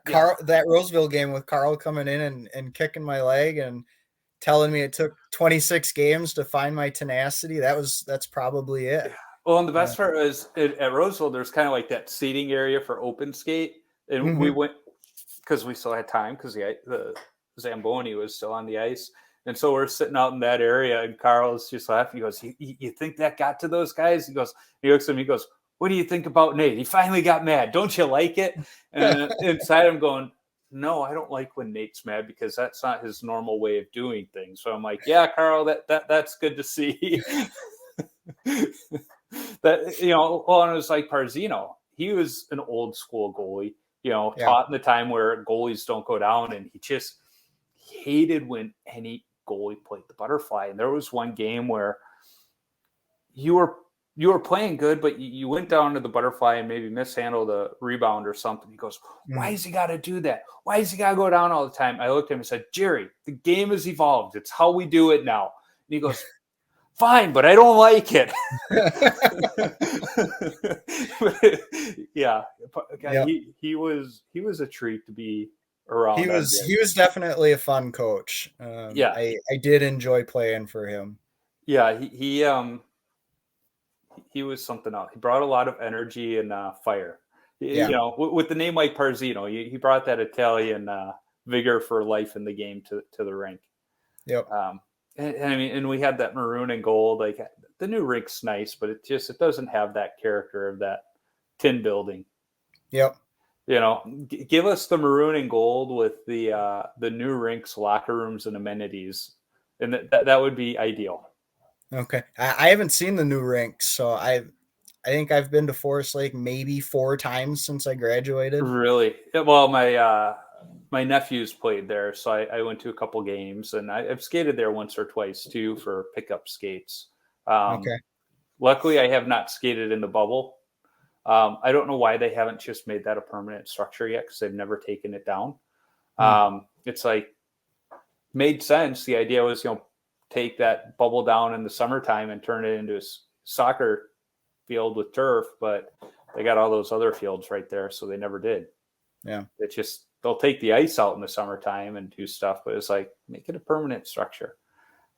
Carl, that Roseville game with Carl coming in and kicking my leg and telling me it took 26 games to find my tenacity. That's probably it. Well, and the best part was at Roseville, there's kind of like that seating area for open skate. And we went, because we still had time, because the Zamboni was still on the ice. And so we're sitting out in that area, and Carl's just laughing. He goes, you think that got to those guys? He looks at me, he goes, "What do you think about Nate? He finally got mad. Don't you like it?" And inside I'm going, "No, I don't like when Nate's mad, because that's not his normal way of doing things." So I'm like, "Yeah, Carl, that's good to see." That, and it was like Parzino. He was an old school goalie, taught in the time where goalies don't go down, and he just hated when any goalie played the butterfly. And there was one game where you were playing good, but you went down to the butterfly and maybe mishandled a rebound or something. He goes, "Why has he got to do that? Why has he got to go down all the time?" I looked at him and said, "Jerry, the game has evolved. It's how we do it now." And he goes, "Fine, but I don't like it." Yeah. He was a treat to be around. He was definitely a fun coach. I did enjoy playing for him. Yeah, he was something else. He brought a lot of energy and fire. Yeah. With the name like Parzino, he brought that Italian vigor for life in the game to the rink. Yep. And we had that maroon and gold. Like, the new rink's nice, but it doesn't have that character of that tin building. Yep. Give us the maroon and gold with the new rink's locker rooms and amenities, and that would be ideal. Okay. I haven't seen the new rink, so I think I've been to Forest Lake maybe 4 times since I graduated. Really? Well, my nephews played there, so I went to a couple games, and I've skated there once or twice too for pickup skates. Okay. Luckily, I have not skated in the bubble. I don't know why they haven't just made that a permanent structure yet, because they've never taken it down. It's made sense. The idea was, take that bubble down in the summertime and turn it into a soccer field with turf, but they got all those other fields right there, so they never did. Yeah. They'll take the ice out in the summertime and do stuff, but it's make it a permanent structure.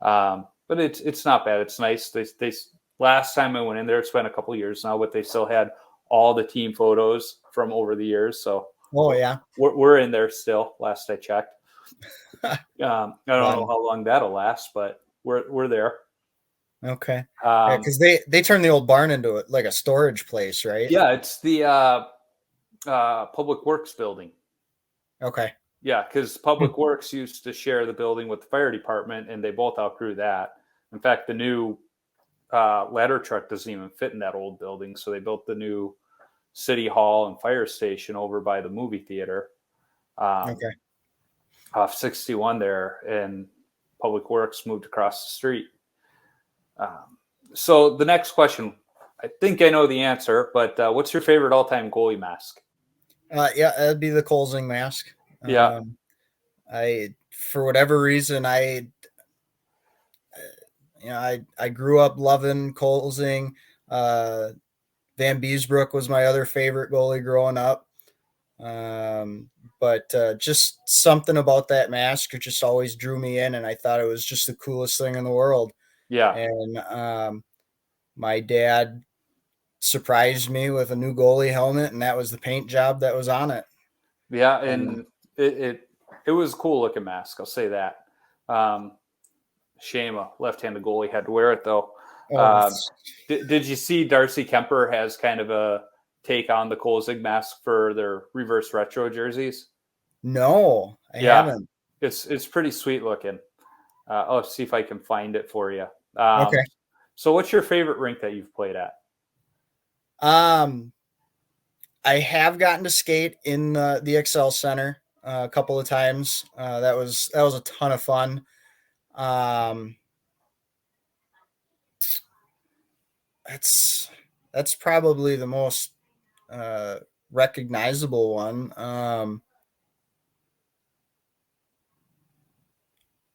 But it's not bad. It's nice. They last time I went in there, it's been a couple of years now, but they still had all the team photos from over the years. So, we're in there still. Last I checked. I don't know how long that'll last, but we're there. Okay. Because they turned the old barn into a storage place, right? Yeah, it's the Public Works building. Okay. Yeah, because Public Works used to share the building with the fire department, and they both outgrew that. In fact, the new ladder truck doesn't even fit in that old building, so they built the new city hall and fire station over by the movie theater Okay. off 61 there, and Public Works moved across the street. So the next question, I think I know the answer, but what's your favorite all-time goalie mask? Yeah, that'd be the Colzing mask. Yeah. For whatever reason, I grew up loving Colzing. Van Beesbrook was my other favorite goalie growing up. But just something about that mask just always drew me in, and I thought it was just the coolest thing in the world. Yeah. And my dad surprised me with a new goalie helmet, and that was the paint job that was on it. Yeah, and it was a cool looking mask, I'll say that. Shame a left-handed goalie had to wear it though. Did you see Darcy Kemper has kind of a take on the Colzig mask for their reverse retro jerseys? No, I haven't. It's pretty sweet looking. I'll see if I can find it for you. Okay. So what's your favorite rink that you've played at? I have gotten to skate in the Excel Center a couple of times. That was a ton of fun. That's probably the most recognizable one.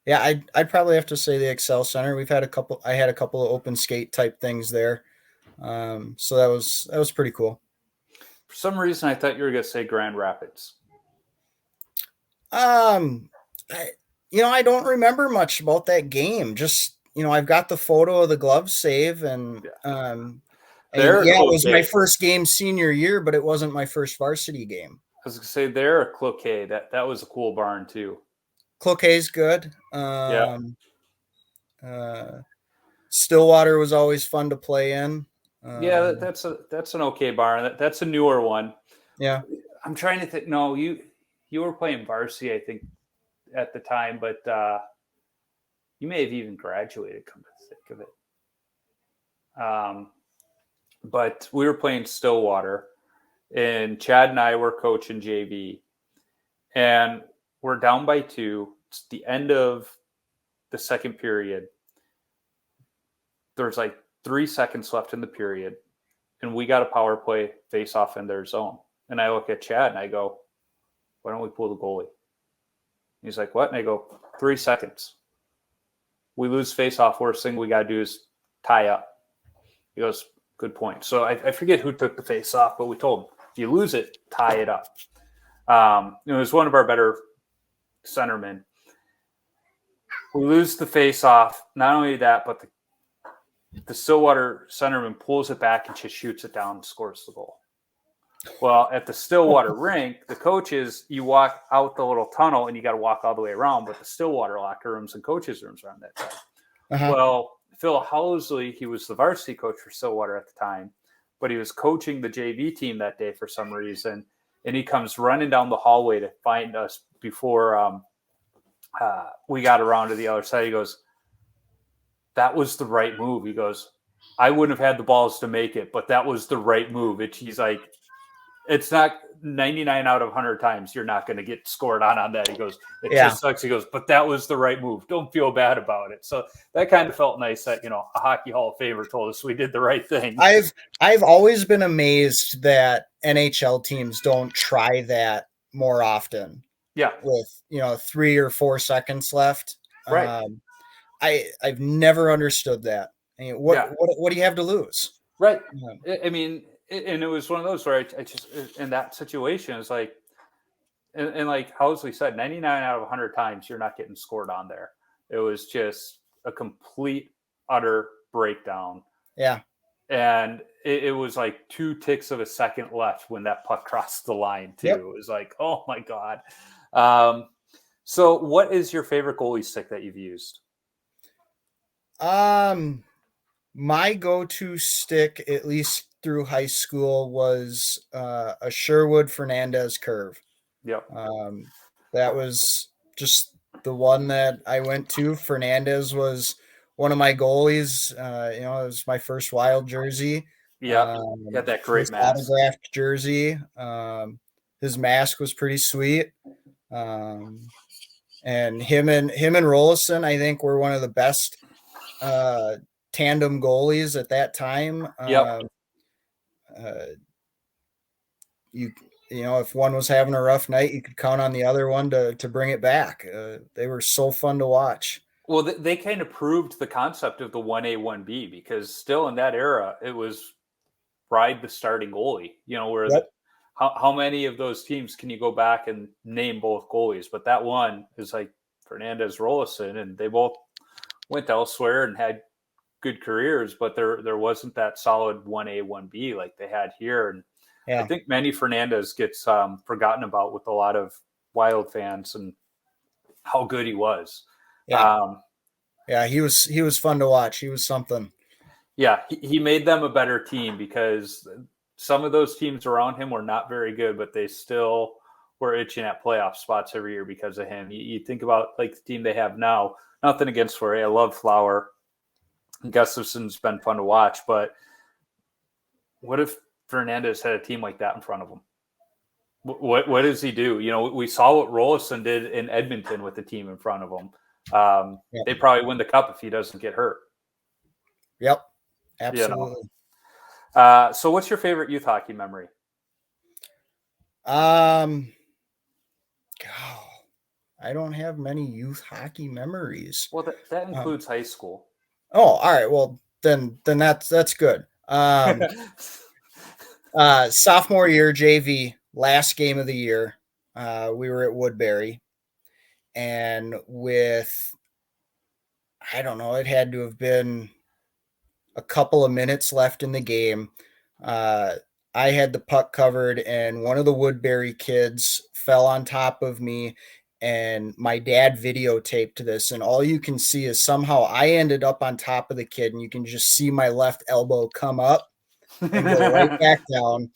Yeah, I'd probably have to say the Excel Center. I had a couple of open skate type things there. So that was pretty cool. For some reason, I thought you were going to say Grand Rapids. I don't remember much about that game. Just, I've got the photo of the glove save, and it was my first game senior year, but it wasn't my first varsity game. I was going to say they're a Cloquet. That was a cool barn too. Cloquet's good. Stillwater was always fun to play in. That's an okay barn. That's a newer one. Yeah. I'm trying to think. No, you were playing varsity, I think, at the time, but you may have even graduated, come to think of it. But we were playing Stillwater, and Chad and I were coaching JV, and we're down by 2. It's the end of the second period. There's like 3 seconds left in the period, and we got a power play face off in their zone. And I look at Chad and I go, why don't we pull the goalie? He's like, what? And I go, 3 seconds. We lose face off. Worst thing we got to do is tie up. He goes, good point. So I forget who took the face off, but we told him, if you lose it, tie it up. It was one of our better centermen. We lose the face off. Not only that, but the Stillwater centerman pulls it back and just shoots it down and scores the goal. Well, at the Stillwater rink, the coaches, you walk out the little tunnel and you got to walk all the way around, but the Stillwater locker rooms and coaches' rooms are on that side. Uh-huh. Well, Phil Housley, he was the varsity coach for Stillwater at the time, but he was coaching the JV team that day for some reason, and he comes running down the hallway to find us before we got around to the other side. He goes, that was the right move. He goes, I wouldn't have had the balls to make it, but that was the right move. He's like, it's not 99 out of 100 times you're not going to get scored on that. He goes, it just sucks. He goes, but that was the right move. Don't feel bad about it. So that kind of felt nice that, a Hockey Hall of Famer told us we did the right thing. I've always been amazed that NHL teams don't try that more often. Yeah. With, 3 or 4 seconds left. Right. I've never understood that. I mean, what do you have to lose? Right. I mean, and it was one of those where I just, in that situation, it's like, and like Housley said, 99 out of 100 times you're not getting scored on there. It was just a complete, utter breakdown. Yeah. And it was like 2 ticks of a second left when that puck crossed the line too. Yep. It was like, oh my God. So what is your favorite goalie stick that you've used? My go-to stick, at least through high school, was a Sherwood Fernandez curve. Yep. that was just the one that I went to. Fernandez was one of my goalies. It was my first Wild jersey. Yeah, he had that great His mask. autographed jersey. His mask was pretty sweet. And him and Rollison, I think, were one of the best tandem goalies at that time. Yep. If one was having a rough night, you could count on the other one to bring it back. They were so fun to watch. Well, they kind of proved the concept of the 1A, 1B, because still in that era, it was ride the starting goalie, where Yep. How many of those teams can you go back and name both goalies? But that one is like Fernandez, Rollison, and they both went elsewhere and had good careers, but there wasn't that solid 1A, 1B like they had here. And Yeah. I think Manny Fernandez gets forgotten about with a lot of Wild fans and how good he was. Yeah, he was fun to watch. He was something. Yeah, he made them a better team because some of those teams around him were not very good, but they still were itching at playoff spots every year because of him. You think about like the team they have now. Nothing against Fleury. I love Flower. Gustafson's been fun to watch, but what if Fernandez had a team like that in front of him? What does he do? We saw what Rollison did in Edmonton with the team in front of him. They probably win the cup if he doesn't get hurt. Yep, absolutely. So what's your favorite youth hockey memory? I don't have many youth hockey memories. Well, that includes high school. Oh, all right. Well, then that's good. Sophomore year JV, last game of the year, we were at Woodbury, and I don't know, it had to have been a couple of minutes left in the game. I had the puck covered, and one of the Woodbury kids fell on top of me, and my dad videotaped this, and all you can see is somehow I ended up on top of the kid, and you can just see my left elbow come up and go right back down.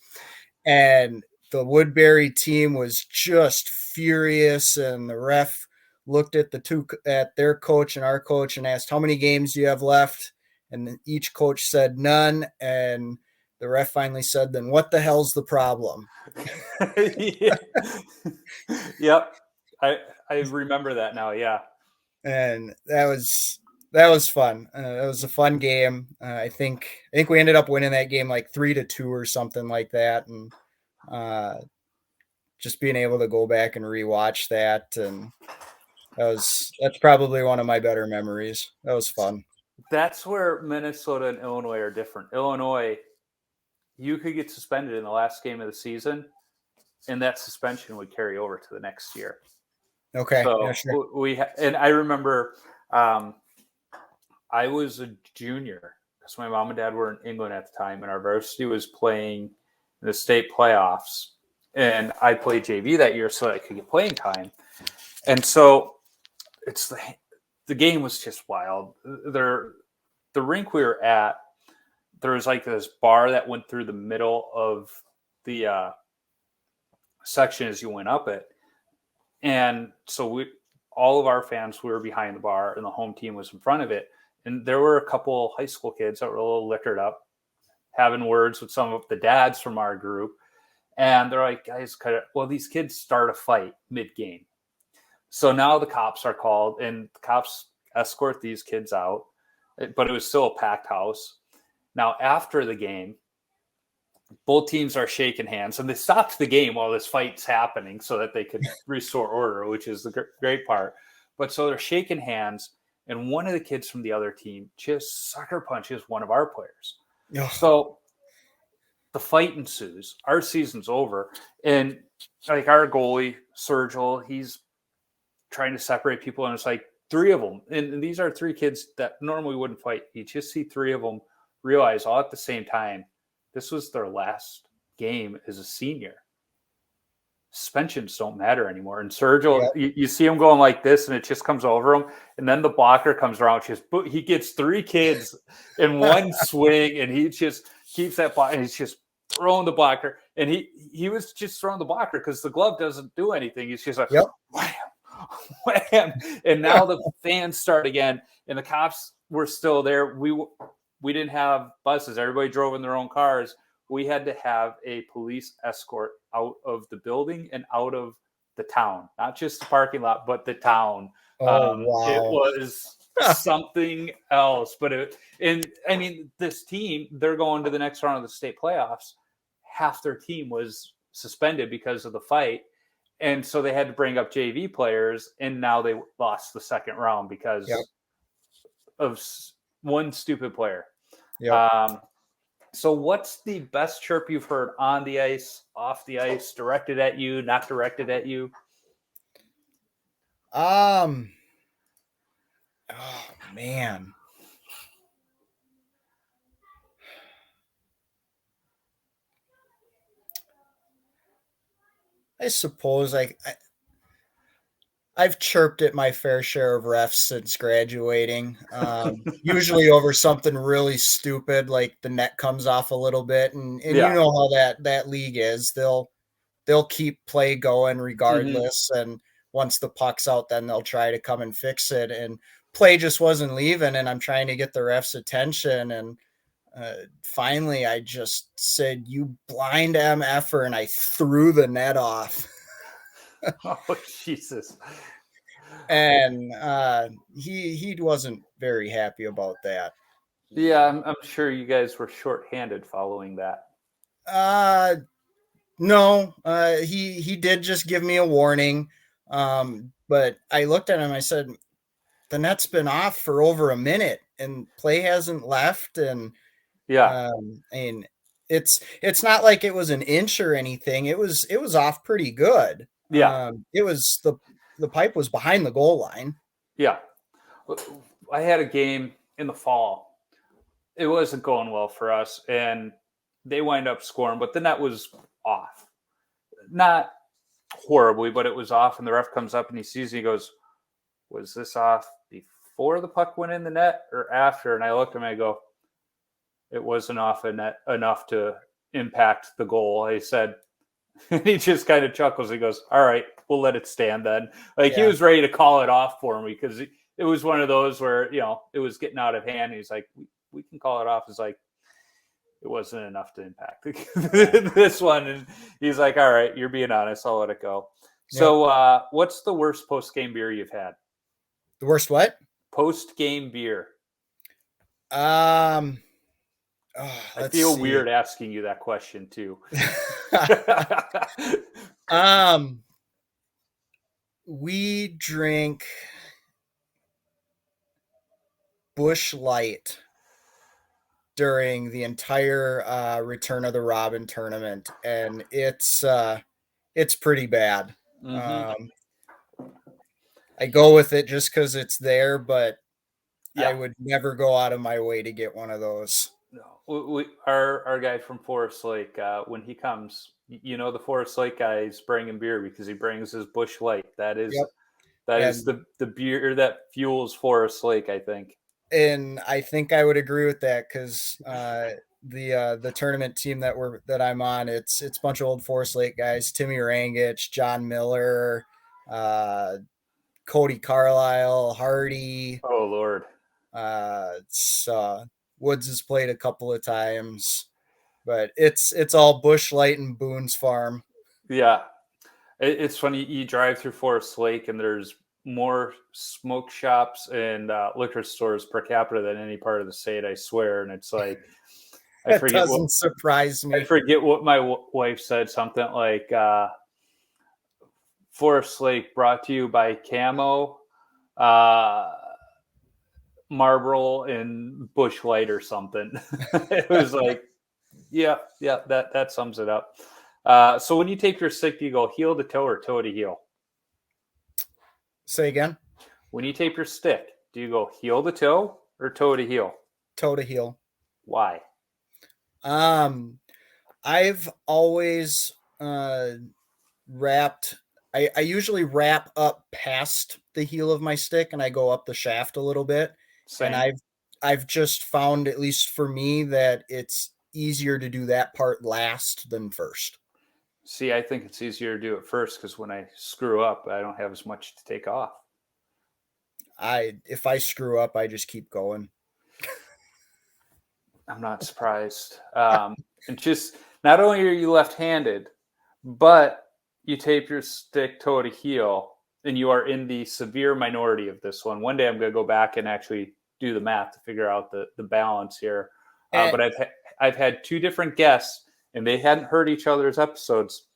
And the Woodbury team was just furious, and the ref looked at their coach and our coach and asked, "How many games do you have left?" And each coach said none, and the ref finally said, "Then what the hell's the problem?" Yep. I remember that now. Yeah. And that was fun. It was a fun game. I think we ended up winning that game like 3-2 or something like that. And just being able to go back and rewatch that, and that's probably one of my better memories. That was fun. That's where Minnesota and Illinois are different. Illinois, you could get suspended in the last game of the season, and that suspension would carry over to the next year. Okay. So yeah, sure. And I remember I was a junior because my mom and dad were in England at the time, and our varsity was playing in the state playoffs. And I played JV that year so I could get playing time. And so the game was just wild. The rink we were at, there was like this bar that went through the middle of the section as you went up it. And so all of our fans were behind the bar, and the home team was in front of it. And there were a couple high school kids that were a little liquored up, having words with some of the dads from our group. And they're like, "Guys, these kids start a fight mid-game." So now the cops are called, and the cops escort these kids out, but it was still a packed house. Now, after the game, both teams are shaking hands, and they stopped the game while this fight's happening so that they could restore order, which is the great part. But so they're shaking hands, and one of the kids from the other team just sucker punches one of our players. Ugh. So the fight ensues. Our season's over, and like our goalie, Sergil, he's trying to separate people, and it's like three of them. And these are three kids that normally wouldn't fight. You just see three of them realize all at the same time, this was their last game as a senior. Suspensions don't matter anymore. And Sergio, you see him going like this, and it just comes over him. And then the blocker comes around. He gets three kids in one swing, and he just keeps that block, and he's just throwing the blocker. and he was just throwing the blocker because the glove doesn't do anything. He's just like, Yep. wham, wham. And now the fans start again, and the cops were still there. We didn't have buses. Everybody drove in their own cars. We had to have a police escort out of the building and out of the town, not just the parking lot, but the town. Oh, wow. It was something else. But this team, they're going to the next round of the state playoffs. Half their team was suspended because of the fight. And so they had to bring up JV players, and now they lost the second round because of one stupid player. Yep. So what's the best chirp you've heard on the ice, off the ice, directed at you, not directed at you? Oh, man. I suppose I've chirped at my fair share of refs since graduating. Usually over something really stupid, like the net comes off a little bit, and you know how that league is. They'll keep play going regardless, and once the puck's out, then they'll try to come and fix it. And play just wasn't leaving, and I'm trying to get the refs' attention, and finally I just said, "You blind MFer," and I threw the net off. Oh, Jesus. And he wasn't very happy about that. Yeah, I'm sure you guys were shorthanded following that. No, he did just give me a warning. But I looked at him, I said, the net's been off for over a minute and play hasn't left. And and it's not like it was an inch or anything. It was off pretty good. Yeah. It was the pipe was behind the goal line. Yeah. I had a game in the fall. It wasn't going well for us, and they wind up scoring, but the net was off. Not horribly, but it was off, and the ref comes up and he sees it, he goes, was this off before the puck went in the net or after? And I looked at him and I go, it wasn't off enough to impact the goal. I said, and he just kind of chuckles. He goes, all right, we'll let it stand then. He was ready to call it off for me because it was one of those where, it was getting out of hand. He's like, we can call it off. It's like, it wasn't enough to impact this one. And he's like, all right, you're being honest. I'll let it go. Yep. So what's the worst post-game beer you've had? The worst what? Post-game beer. I feel weird asking you that question too. We drink Busch Light during the entire Return of the Robin tournament, and it's pretty bad. Mm-hmm. I go with it just because it's there, but I would never go out of my way to get one of those. No, our guy from Forest Lake, when he comes, the Forest Lake guy is bringing beer because he brings his Busch Light. That is the beer that fuels Forest Lake, I think. And I think I would agree with that because the tournament team that I'm on, it's a bunch of old Forest Lake guys: Timmy Rangich, John Miller, Cody Carlisle, Hardy. Oh Lord. Woods has played a couple of times, but it's all Busch Light and Boone's Farm. Yeah, it's funny. You drive through Forest Lake and there's more smoke shops and liquor stores per capita than any part of the state, I swear. And it's like, that doesn't surprise me. I forget what my wife said, something like Forest Lake brought to you by Camo, Marlboro, and Busch Light or something. It was like, yeah, that sums it up. So when you tape your stick, do you go heel to toe or toe to heel? Say again? When you tape your stick, do you go heel to toe or toe to heel? Toe to heel. Why? I've always wrapped. I usually wrap up past the heel of my stick and I go up the shaft a little bit. Same. And I've just found, at least for me, that it's easier to do that part last than first. See, I think it's easier to do it first because when I screw up, I don't have as much to take off. If I screw up, I just keep going. I'm not surprised. And just not only are you left-handed, but you tape your stick toe to heel, and you are in the severe minority of this one. One day I'm going to go back and actually do the math to figure out the balance here. But I've had two different guests, and they hadn't heard each other's episodes.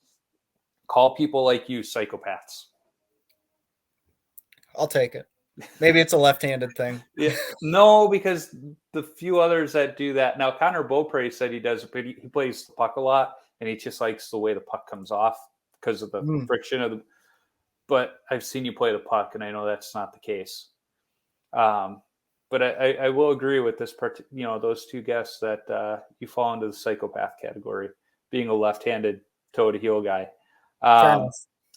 Call people like you psychopaths. I'll take it. Maybe it's a left-handed thing. Yeah, no, because the few others that do that now, Connor Beaupre said he does, but he plays the puck a lot, and he just likes the way the puck comes off because of the friction of the. But I've seen you play the puck, and I know that's not the case. But I will agree with this part. Those two guests that you fall into the psychopath category, being a left-handed toe to heel guy.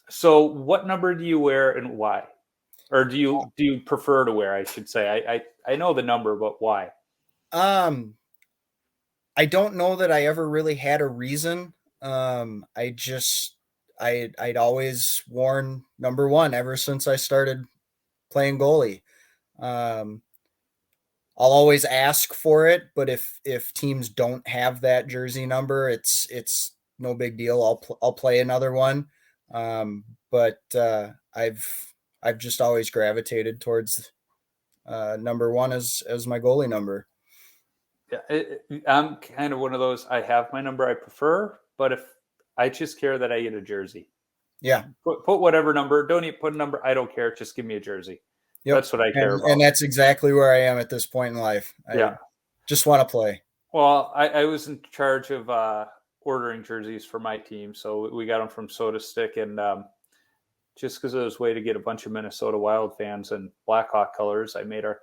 So, what number do you wear and why? Or do you prefer to wear? I should say. I know the number, but why? I don't know that I ever really had a reason. I'd always worn number 1 ever since I started playing goalie. I'll always ask for it, but if teams don't have that jersey number, it's no big deal. I'll play another one. But I've just always gravitated towards number 1 as my goalie number. Yeah, I'm kind of one of those. I have my number I prefer, but if I just care that I get a jersey. Yeah. Put whatever number. Don't even put a number. I don't care. Just give me a jersey. Yep. That's what I care about. And that's exactly where I am at this point in life. I just want to play. Well, I was in charge of ordering jerseys for my team. So we got them from Soda Stick, and just because it was a way to get a bunch of Minnesota Wild fans and Blackhawk colors, I made our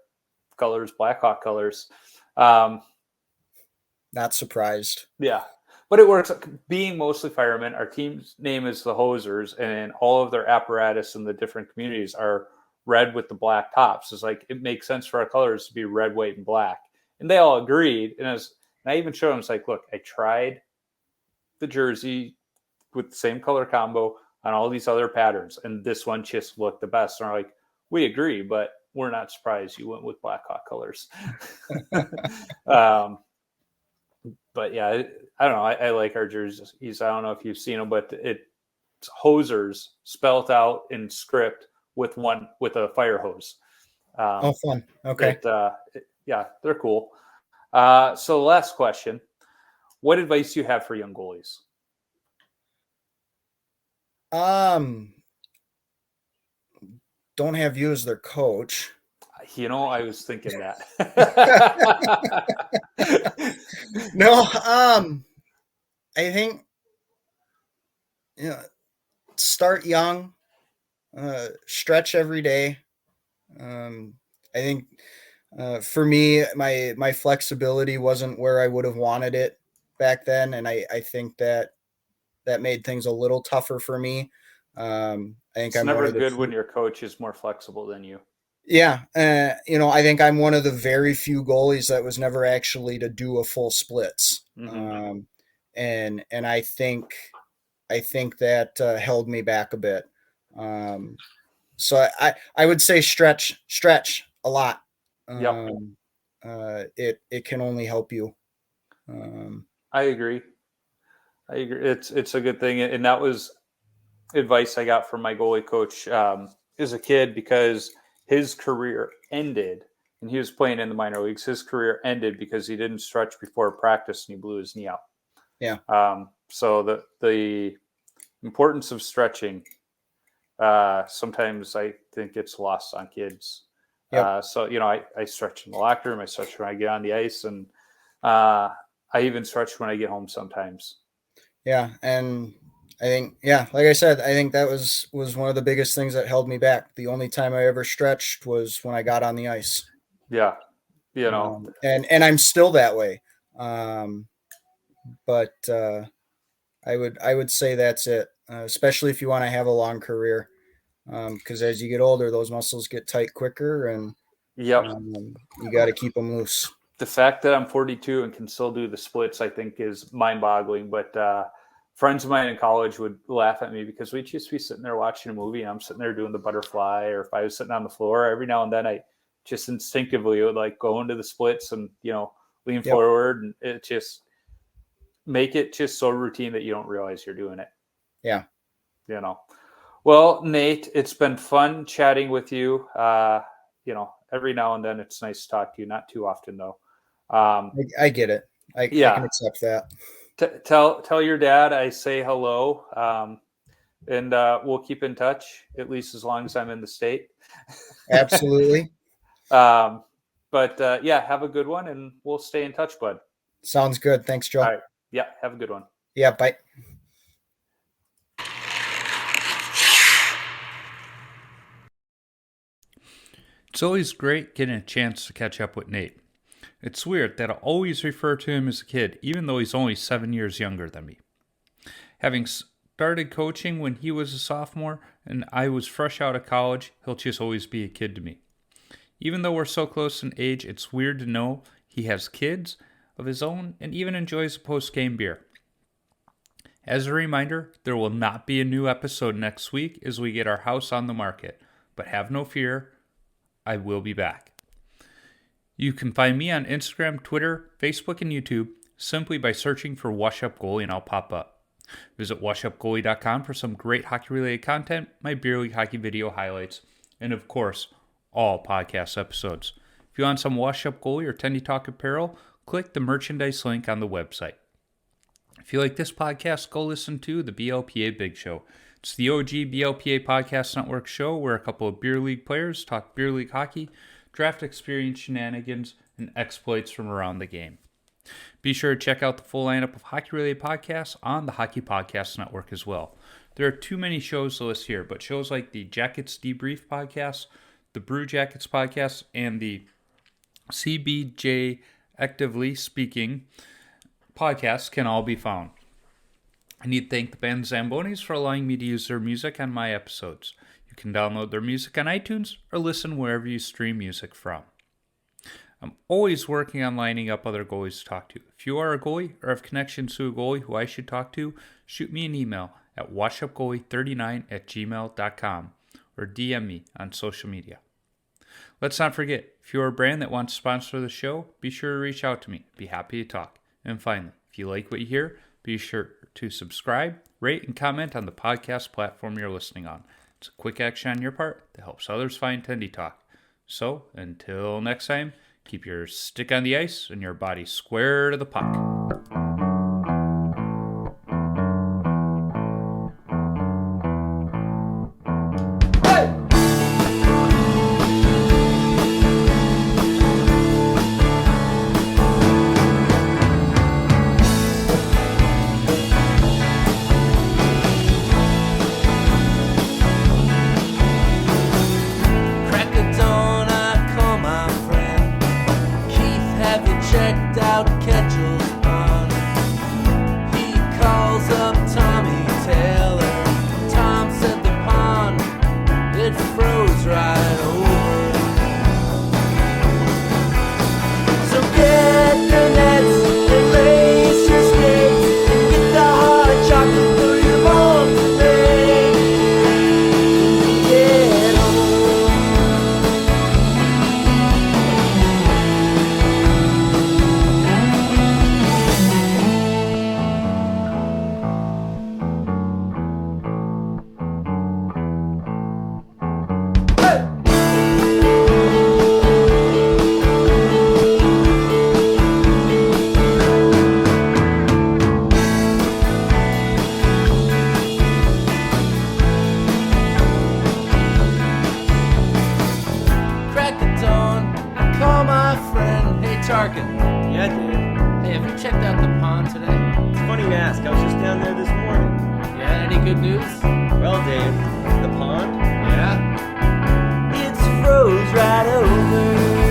colors Blackhawk colors. Not surprised. Yeah. But it works. Being mostly firemen, our team's name is the Hosers, and all of their apparatus in the different communities are red with the black tops. It's like it makes sense for our colors to be red, white, and black. And they all agreed. And I even showed them, it's like, look, I tried the jersey with the same color combo on all these other patterns, and this one just looked the best. And they're like, we agree, but we're not surprised you went with Blackhawk colors. But yeah, I don't know. I like our jerseys. I don't know if you've seen them, but it's Hosers spelled out in script with a fire hose. Fun. Okay. Yeah, they're cool. So last question. What advice do you have for young goalies? Don't have you as their coach. I was thinking that. No, I think start young, stretch every day. I think for me, my flexibility wasn't where I would have wanted it back then, and I think that made things a little tougher for me. I think it's never good when your coach is more flexible than you. Yeah. I think I'm one of the very few goalies that was never actually to do a full splits. Mm-hmm. And I think that held me back a bit. So I would say stretch a lot. It can only help you. I agree. It's a good thing. And that was advice I got from my goalie coach as a kid, because his career ended, and he was playing in the minor leagues. His career ended because he didn't stretch before practice and he blew his knee out. Yeah. So the importance of stretching, sometimes I think it's lost on kids. Yep. So, I stretch in the locker room. I stretch when I get on the ice, and I even stretch when I get home sometimes. Yeah. And I think, like I said, I think that was one of the biggest things that held me back. The only time I ever stretched was when I got on the ice. Yeah. And I'm still that way. But I would say that's it, especially if you want to have a long career. Because as you get older, those muscles get tight quicker, and you got to keep them loose. The fact that I'm 42 and can still do the splits, I think, is mind-boggling. But friends of mine in college would laugh at me because we'd just be sitting there watching a movie and I'm sitting there doing the butterfly, or if I was sitting on the floor, every now and then I just instinctively would like go into the splits and, lean forward, and it just make it just so routine that you don't realize you're doing it. Yeah. Well, Nate, it's been fun chatting with you. Every now and then it's nice to talk to you. Not too often though. I get it. I can accept that. Tell your dad I say hello. And we'll keep in touch, at least as long as I'm in the state. Absolutely. But have a good one, and we'll stay in touch, bud. Sounds good. Thanks, Joe. All right. Yeah, have a good one. Yeah, bye. It's always great getting a chance to catch up with Nate. It's weird that I always refer to him as a kid, even though he's only 7 years younger than me. Having started coaching when he was a sophomore and I was fresh out of college, he'll just always be a kid to me. Even though we're so close in age, it's weird to know he has kids of his own and even enjoys a post-game beer. As a reminder, there will not be a new episode next week as we get our house on the market, but have no fear, I will be back. You can find me on Instagram, Twitter, Facebook, and YouTube simply by searching for Wash Up Goalie and I'll pop up. Visit washupgoalie.com for some great hockey-related content, my beer league hockey video highlights, and of course, all podcast episodes. If you want some Wash Up Goalie or Tendy Talk apparel, click the merchandise link on the website. If you like this podcast, go listen to the BLPA Big Show. It's the OG BLPA Podcast Network show where a couple of beer league players talk beer league hockey, draft experience shenanigans, and exploits from around the game. Be sure to check out the full lineup of hockey-related podcasts on the Hockey Podcast Network as well. There are too many shows to list here, but shows like the Jackets Debrief podcast, the Brew Jackets podcast, and the CBJ Actively Speaking podcasts can all be found. I need to thank the band Zambonis for allowing me to use their music on my episodes. You can download their music on iTunes or listen wherever you stream music from. I'm always working on lining up other goalies to talk to. If you are a goalie or have connections to a goalie who I should talk to, shoot me an email at washupgoalie39@gmail.com or DM me on social media. Let's not forget, if you're a brand that wants to sponsor the show, be sure to reach out to me. I'd be happy to talk. And finally, if you like what you hear, be sure to subscribe, rate, and comment on the podcast platform you're listening on. It's a quick action on your part that helps others find Tendy Talk. So, until next time, keep your stick on the ice and your body square to the puck. Yeah, Dave. Hey, have you checked out the pond today? Funny you ask. I was just down there this morning. Yeah, any good news? Well, Dave, the pond? Yeah? It's froze right over.